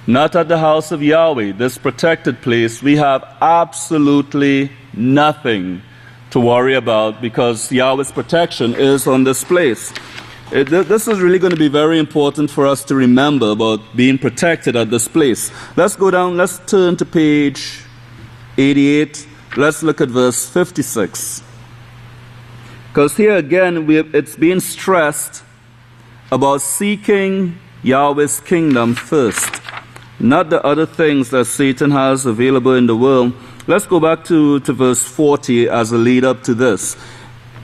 Not at the house of Yahweh, this protected place, we have absolutely nothing to worry about, because Yahweh's protection is on this place. This is really going to be very important for us to remember about being protected at this place. Let's go down, let's turn to page 88. Let's look at verse 56. Because here again, it's being stressed about seeking Yahweh's kingdom first, not the other things that Satan has available in the world. Let's go back to verse 40 as a lead up to this.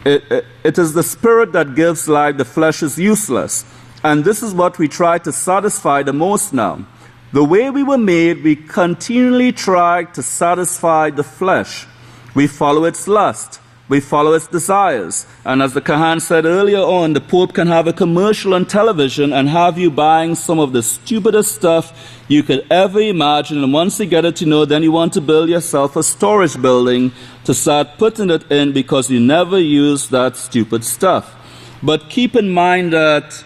It is the spirit that gives life, the flesh is useless. And this is what we try to satisfy the most now. The way we were made, we continually try to satisfy the flesh. We follow its lust. We follow its desires. And as the Kahan said earlier on, the Pope can have a commercial on television and have you buying some of the stupidest stuff you could ever imagine. And once you get it, then you want to build yourself a storage building to start putting it in, because you never use that stupid stuff. But keep in mind that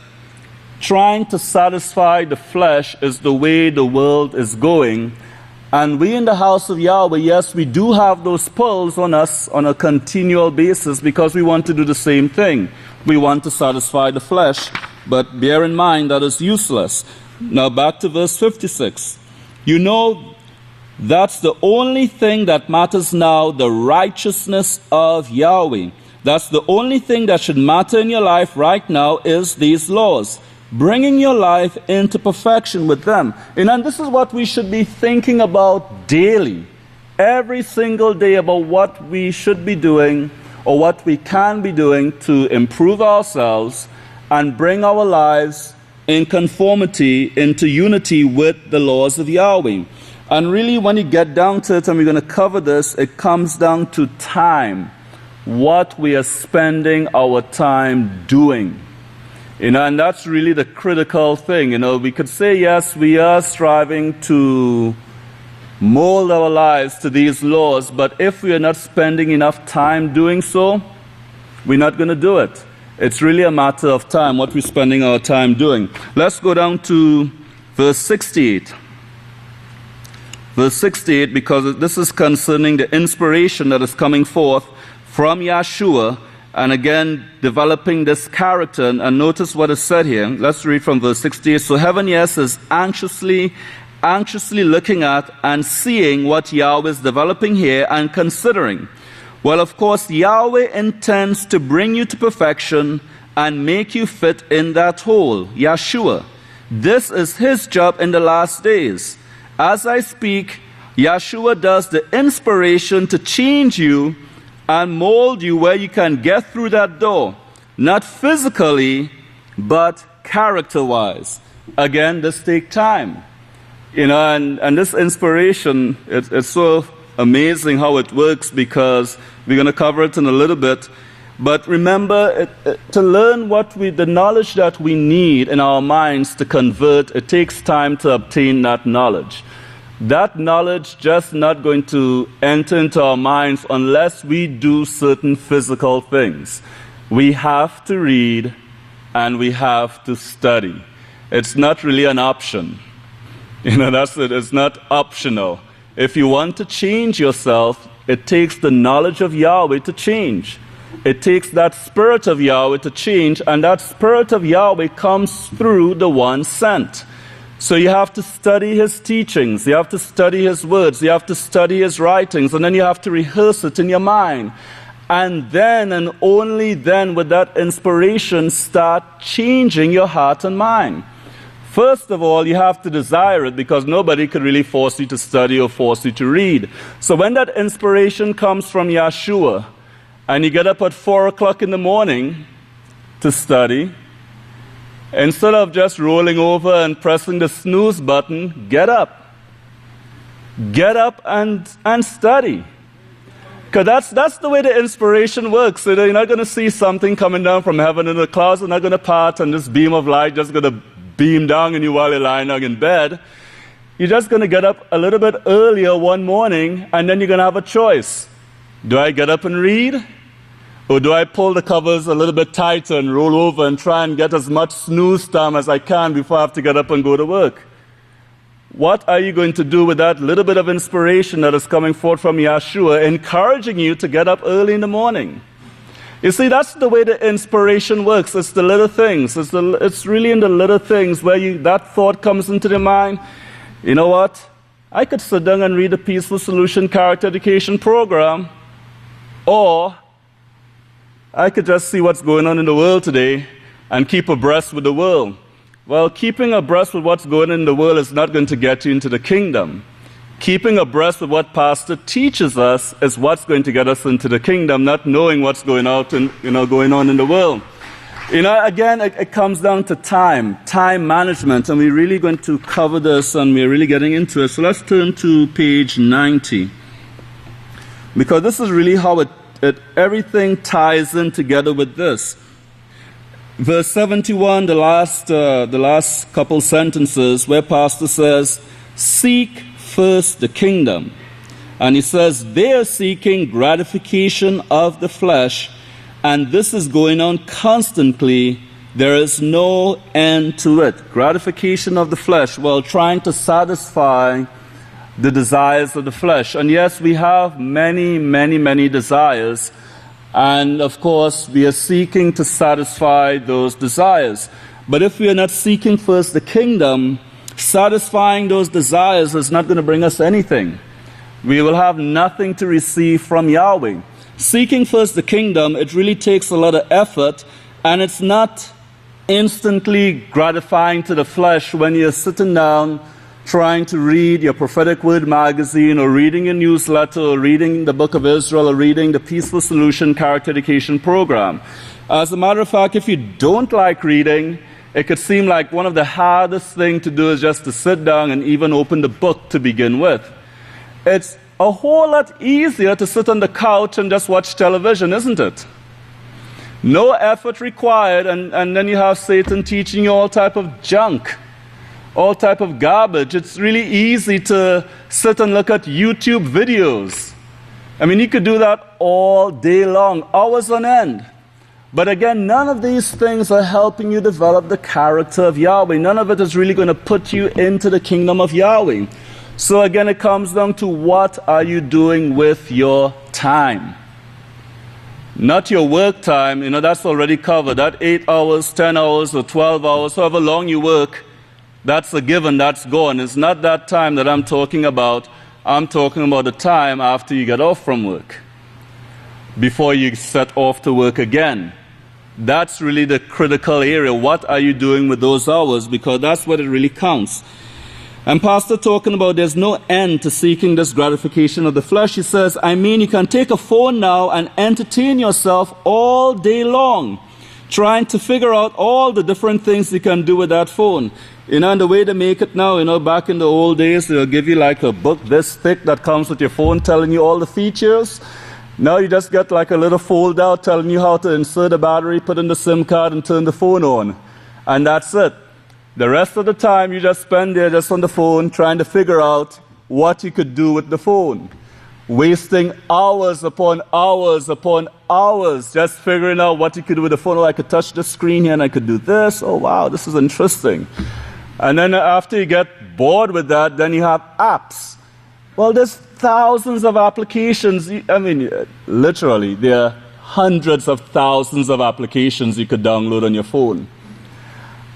trying to satisfy the flesh is the way the world is going. And we in the house of Yahweh, yes, we do have those pulls on us on a continual basis, because we want to do the same thing. We want to satisfy the flesh, but bear in mind that is useless. Now back to verse 56. That's the only thing that matters now, the righteousness of Yahweh. That's the only thing that should matter in your life right now, is these laws. Bringing your life into perfection with them. And this is what we should be thinking about daily. Every single day, about what we should be doing, or what we can be doing to improve ourselves and bring our lives in conformity, into unity with the laws of Yahweh. And really, when you get down to it, and we're going to cover this, it comes down to time. What we are spending our time doing. And that's really the critical thing. We could say, yes, we are striving to mold our lives to these laws, but if we are not spending enough time doing so, we're not going to do it. It's really a matter of time, what we're spending our time doing. Let's go down to verse 68. Verse 68, because this is concerning the inspiration that is coming forth from Yahshua, and again, developing this character. And notice what is said here. Let's read from verse 68. So heaven, yes, is anxiously looking at and seeing what Yahweh is developing here and considering. Well, of course, Yahweh intends to bring you to perfection and make you fit in that hole, Yahshua. This is his job in the last days. As I speak, Yahshua does the inspiration to change you and mold you where you can get through that door. Not physically, but character-wise. Again, this takes time. And this inspiration, it's so amazing how it works, because we're going to cover it in a little bit. But remember, to learn the knowledge that we need in our minds to convert, it takes time to obtain that knowledge. That knowledge just not going to enter into our minds unless we do certain physical things. We have to read and we have to study. It's not really an option. That's it. It's not optional. If you want to change yourself, it takes the knowledge of Yahweh to change. It takes that spirit of Yahweh to change, and that spirit of Yahweh comes through the one sent. So you have to study his teachings, you have to study his words, you have to study his writings, and then you have to rehearse it in your mind. And then, and only then, with that inspiration, start changing your heart and mind. First of all, you have to desire it, because nobody could really force you to study or force you to read. So when that inspiration comes from Yeshua, and you get up at 4 o'clock in the morning to study, instead of just rolling over and pressing the snooze button, get up. Get up and study. Because that's the way the inspiration works. You're not going to see something coming down from heaven, and the clouds are not going to part, and this beam of light just going to beam down on you while you're lying down in bed. You're just going to get up a little bit earlier one morning, and then you're going to have a choice. Do I get up and read? Or do I pull the covers a little bit tighter and roll over and try and get as much snooze time as I can before I have to get up and go to work? What are you going to do with that little bit of inspiration that is coming forth from Yeshua, encouraging you to get up early in the morning? You see, that's the way the inspiration works. It's the little things. It's really in the little things where that thought comes into the mind. You know what? I could sit down and read a Peaceful Solution character education program, or I could just see what's going on in the world today and keep abreast with the world. Well, keeping abreast with what's going on in the world is not going to get you into the kingdom. Keeping abreast with what Pastor teaches us is what's going to get us into the kingdom, not knowing what's going on in the world. Again, it comes down to time management, and we're really going to cover this, and we're really getting into it. So let's turn to page 90, because this is really how everything ties in together with this. Verse 71, the last couple sentences, where Pastor says, "Seek first the kingdom." And he says, they are seeking gratification of the flesh, and this is going on constantly. There is no end to it. Gratification of the flesh, well, trying to satisfy the desires of the flesh. And yes, we have many, many, many desires. And of course, we are seeking to satisfy those desires. But if we are not seeking first the kingdom, satisfying those desires is not going to bring us anything. We will have nothing to receive from Yahweh. Seeking first the kingdom, it really takes a lot of effort, and it's not instantly gratifying to the flesh when you're sitting down trying to read your Prophetic Word magazine, or reading a newsletter, or reading the Book of Yisrayl, or reading the Peaceful Solution character education program. As a matter of fact, if you don't like reading, it could seem like one of the hardest things to do is just to sit down and even open the book to begin with. It's a whole lot easier to sit on the couch and just watch television, isn't it? No effort required, and then you have Satan teaching you all type of junk, all type of garbage. It's really easy to sit and look at YouTube videos. I mean, you could do that all day long, hours on end. But again, none of these things are helping you develop the character of Yahweh. None of it is really going to put you into the kingdom of Yahweh. So again, it comes down to, what are you doing with your time? Not your work time. That's already covered. That 8 hours, 10 hours, or 12 hours, however long you work, that's a given, that's gone. It's not that time that I'm talking about. I'm talking about the time after you get off from work, before you set off to work again. That's really the critical area. What are you doing with those hours? Because that's what it really counts. And Pastor talking about there's no end to seeking this gratification of the flesh. He says, you can take a phone now and entertain yourself all day long, trying to figure out all the different things you can do with that phone. And the way they make it now, back in the old days, they'll give you like a book this thick that comes with your phone telling you all the features. Now you just get like a little fold out telling you how to insert a battery, put in the SIM card, and turn the phone on. And that's it. The rest of the time you just spend there just on the phone trying to figure out what you could do with the phone. Wasting hours upon hours upon hours just figuring out what you could do with the phone. Oh, I could touch the screen here and I could do this. Oh, wow, this is interesting. And then after you get bored with that, then you have apps. Well, there's thousands of applications. Literally, there are hundreds of thousands of applications you could download on your phone.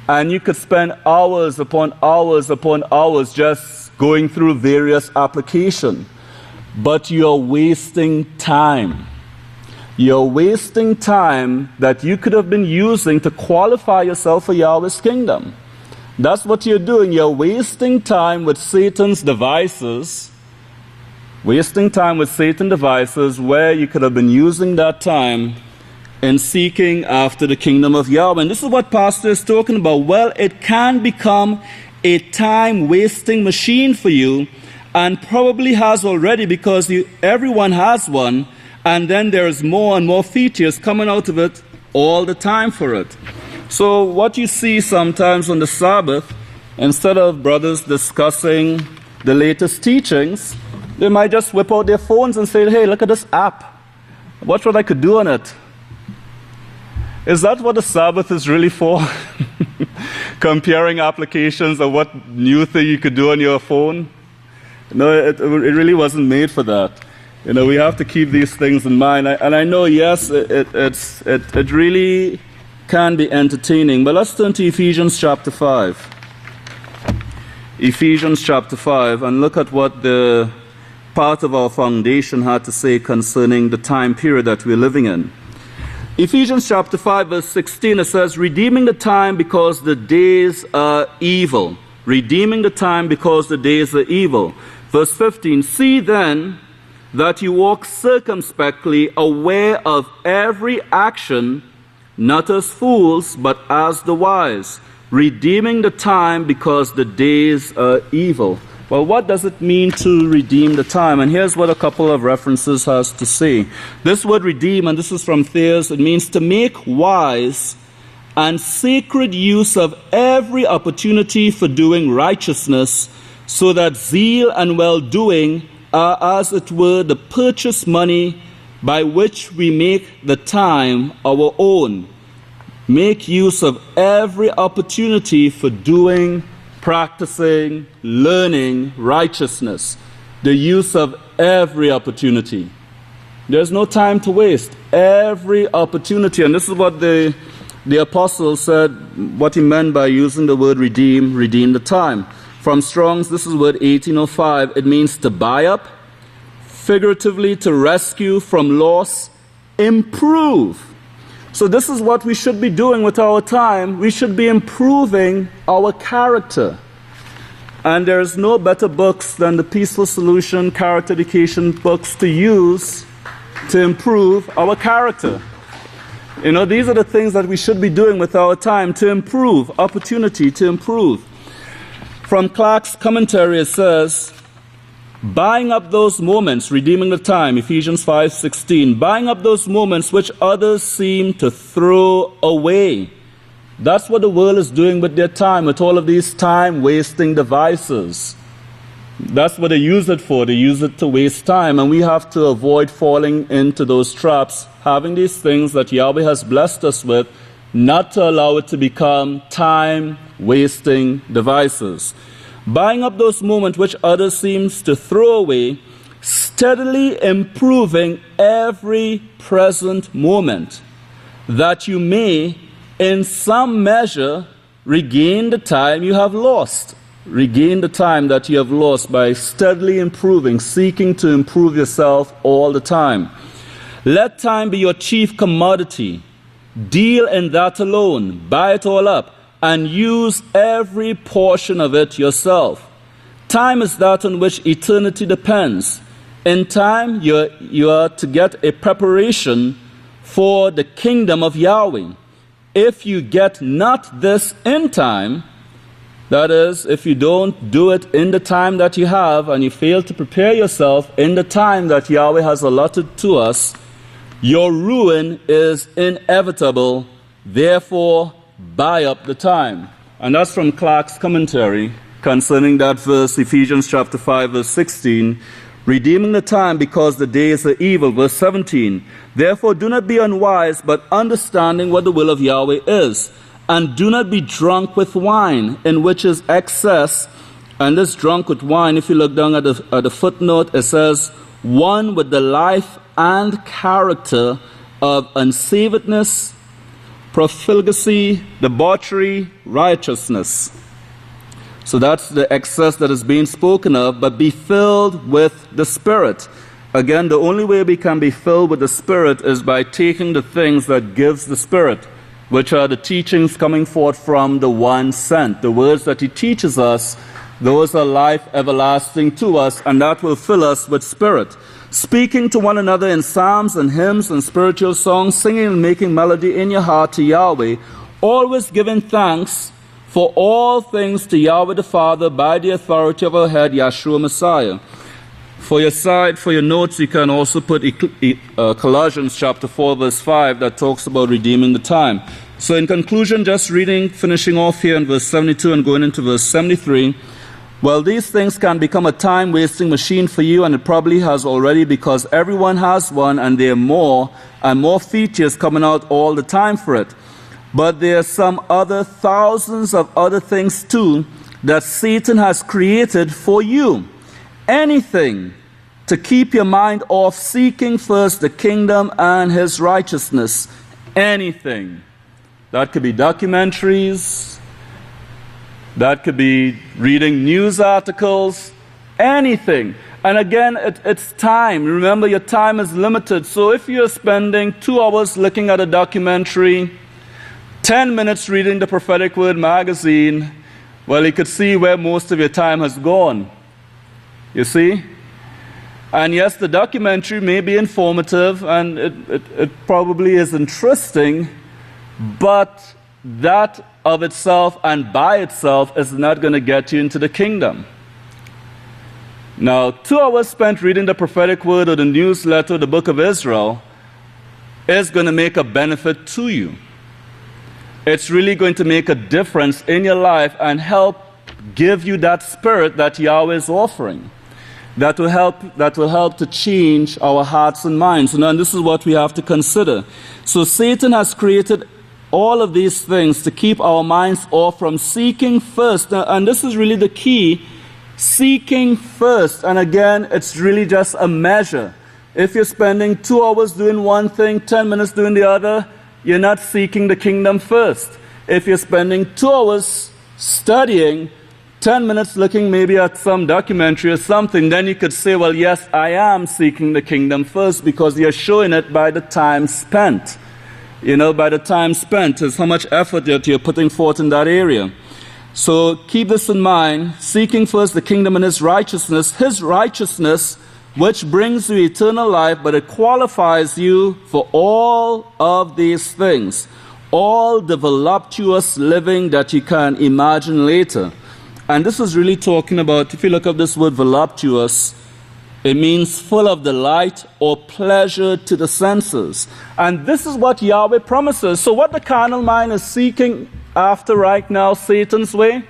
And you could spend hours upon hours upon hours just going through various applications. But you're wasting time. You're wasting time that you could have been using to qualify yourself for Yahweh's kingdom. That's what you're doing. You're wasting time with Satan's devices. Wasting time with Satan's devices where you could have been using that time in seeking after the kingdom of Yahweh. And this is what Pastor is talking about. Well, it can become a time-wasting machine for you, and probably has already, because everyone has one, and then there's more and more features coming out of it all the time for it. So what you see sometimes on the Sabbath, instead of brothers discussing the latest teachings, they might just whip out their phones and say, hey, look at this app. Watch what I could do on it. Is that what the Sabbath is really for? Comparing applications of what new thing you could do on your phone? No, it really wasn't made for that. We have to keep these things in mind. And I know, yes, it really can be entertaining. But let's turn to Ephesians chapter 5. Ephesians chapter 5, and look at what the part of our foundation had to say concerning the time period that we're living in. Ephesians chapter 5, verse 16, it says, redeeming the time because the days are evil. Redeeming the time because the days are evil. Verse 15, see then that you walk circumspectly, aware of every action, not as fools, but as the wise, redeeming the time because the days are evil. Well, what does it mean to redeem the time? And here's what a couple of references has to say. This word redeem, and this is from Thayer's, it means to make wise and sacred use of every opportunity for doing righteousness, so that zeal and well-doing are, as it were, the purchase money by which we make the time our own. Make use of every opportunity for doing, practicing, learning righteousness. The use of every opportunity. There's no time to waste. Every opportunity. And this is what the apostle said, what he meant by using the word redeem the time. From Strong's, this is word 1805. It means to buy up, figuratively to rescue from loss, improve. So this is what we should be doing with our time. We should be improving our character. And there's no better books than the Peaceful Solution character education books to use to improve our character. These are the things that we should be doing with our time to improve, opportunity to improve. From Clark's commentary, it says, buying up those moments, redeeming the time, Ephesians 5:16, buying up those moments which others seem to throw away. That's what the world is doing with their time, with all of these time-wasting devices. That's what they use it for. They use it to waste time, and we have to avoid falling into those traps, having these things that Yahweh has blessed us with, not to allow it to become time-wasting devices. Buying up those moments which others seem to throw away, steadily improving every present moment, that you may, in some measure, regain the time you have lost. Regain the time that you have lost by steadily improving, seeking to improve yourself all the time. Let time be your chief commodity. Deal in that alone. Buy it all up and use every portion of it yourself. Time is that on which eternity depends. In time, you are to get a preparation for the kingdom of Yahweh. If you get not this in time, that is, if you don't do it in the time that you have and you fail to prepare yourself in the time that Yahweh has allotted to us, your ruin is inevitable. Therefore, buy up the time. And that's from Clark's commentary concerning that verse, Ephesians chapter 5, verse 16. Redeeming the time because the days are evil. Verse 17. Therefore, do not be unwise, but understanding what the will of Yahweh is. And do not be drunk with wine, in which is excess. And this drunk with wine, if you look down at the footnote, it says, one with the life and character of unsavedness, profligacy, debauchery, righteousness. So that's the excess that is being spoken of, but be filled with the Spirit. Again, the only way we can be filled with the Spirit is by taking the things that gives the Spirit, which are the teachings coming forth from the one sent. The words that He teaches us, those are life everlasting to us, and that will fill us with Spirit. Speaking to one another in psalms and hymns and spiritual songs, singing and making melody in your heart to Yahweh, always giving thanks for all things to Yahweh the Father by the authority of our head, Yeshua Messiah. For your notes, you can also put Colossians chapter 4, verse 5, that talks about redeeming the time. So in conclusion, just finishing off here in verse 72 and going into verse 73, well, these things can become a time-wasting machine for you, and it probably has already, because everyone has one, and there are more and more features coming out all the time for it. But there are some other thousands of other things too that Satan has created for you. Anything to keep your mind off seeking first the kingdom and His righteousness. Anything. That could be documentaries. That could be reading news articles. Anything. And again, it's time. Remember, your time is limited. So if you're spending 2 hours looking at a documentary, 10 minutes reading the Prophetic Word magazine, well, you could see where most of your time has gone. You see? And yes, the documentary may be informative, and it probably is interesting, but that of itself and by itself is not going to get you into the kingdom. Now, 2 hours spent reading the Prophetic Word or the newsletter, the Book of Yisrayl, is going to make a benefit to you. It's really going to make a difference in your life and help give you that Spirit that Yahweh is offering. That will help to change our hearts and minds. And this is what we have to consider. So Satan has created all of these things to keep our minds off from seeking first. And this is really the key, seeking first. And again, it's really just a measure. If you're spending 2 hours doing one thing, 10 minutes doing the other, you're not seeking the kingdom first. If you're spending 2 hours studying, 10 minutes looking maybe at some documentary or something, then you could say, well, yes, I am seeking the kingdom first, because you're showing it by the time spent. By the time spent is how much effort that you're putting forth in that area. So keep this in mind, seeking first the kingdom and His righteousness, which brings you eternal life, but it qualifies you for all of these things, all the voluptuous living that you can imagine later. And this is really talking about, if you look up this word voluptuous, it means full of delight or pleasure to the senses. And this is what Yahweh promises. So what the carnal mind is seeking after right now, Satan's way,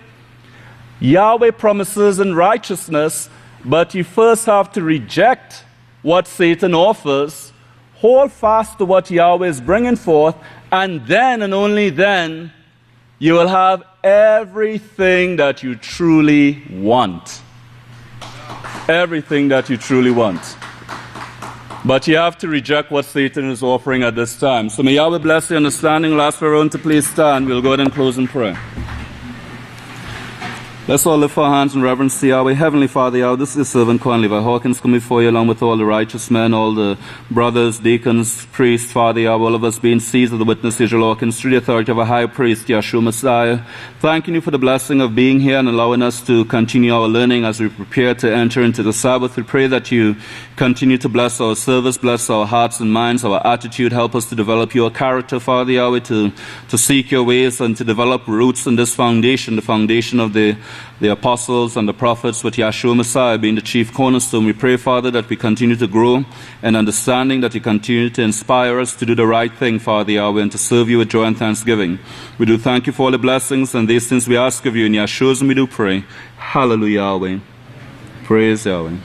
Yahweh promises in righteousness, but you first have to reject what Satan offers, hold fast to what Yahweh is bringing forth, and then and only then you will have everything that you truly want. Everything that you truly want. But you have to reject what Satan is offering at this time. So may Yahweh bless your understanding. We'll ask for everyone to please stand. We'll go ahead and close in prayer. Let's all lift our hands in reverence to Yahweh. Heavenly Father, Yahweh, this is your servant, Quan Levi Hawkins, come before you along with all the righteous men, all the brothers, deacons, priests, Father, Yahweh, all of us being seized of the witness, Yisrayl Hawkins, through the authority of a high priest, Yeshua Messiah. Thanking you for the blessing of being here and allowing us to continue our learning as we prepare to enter into the Sabbath. We pray that you continue to bless our service, bless our hearts and minds, our attitude. Help us to develop your character, Father, Yahweh, to seek your ways and to develop roots in this foundation, the foundation of the apostles and the prophets, with Yeshua Messiah being the chief cornerstone. We pray, Father, that we continue to grow in understanding, that you continue to inspire us to do the right thing, Father Yahweh, and to serve you with joy and thanksgiving. We do thank you for all the blessings, and these things we ask of you in Yeshua's name we do pray. Hallelujah, Yahweh. Praise Yahweh.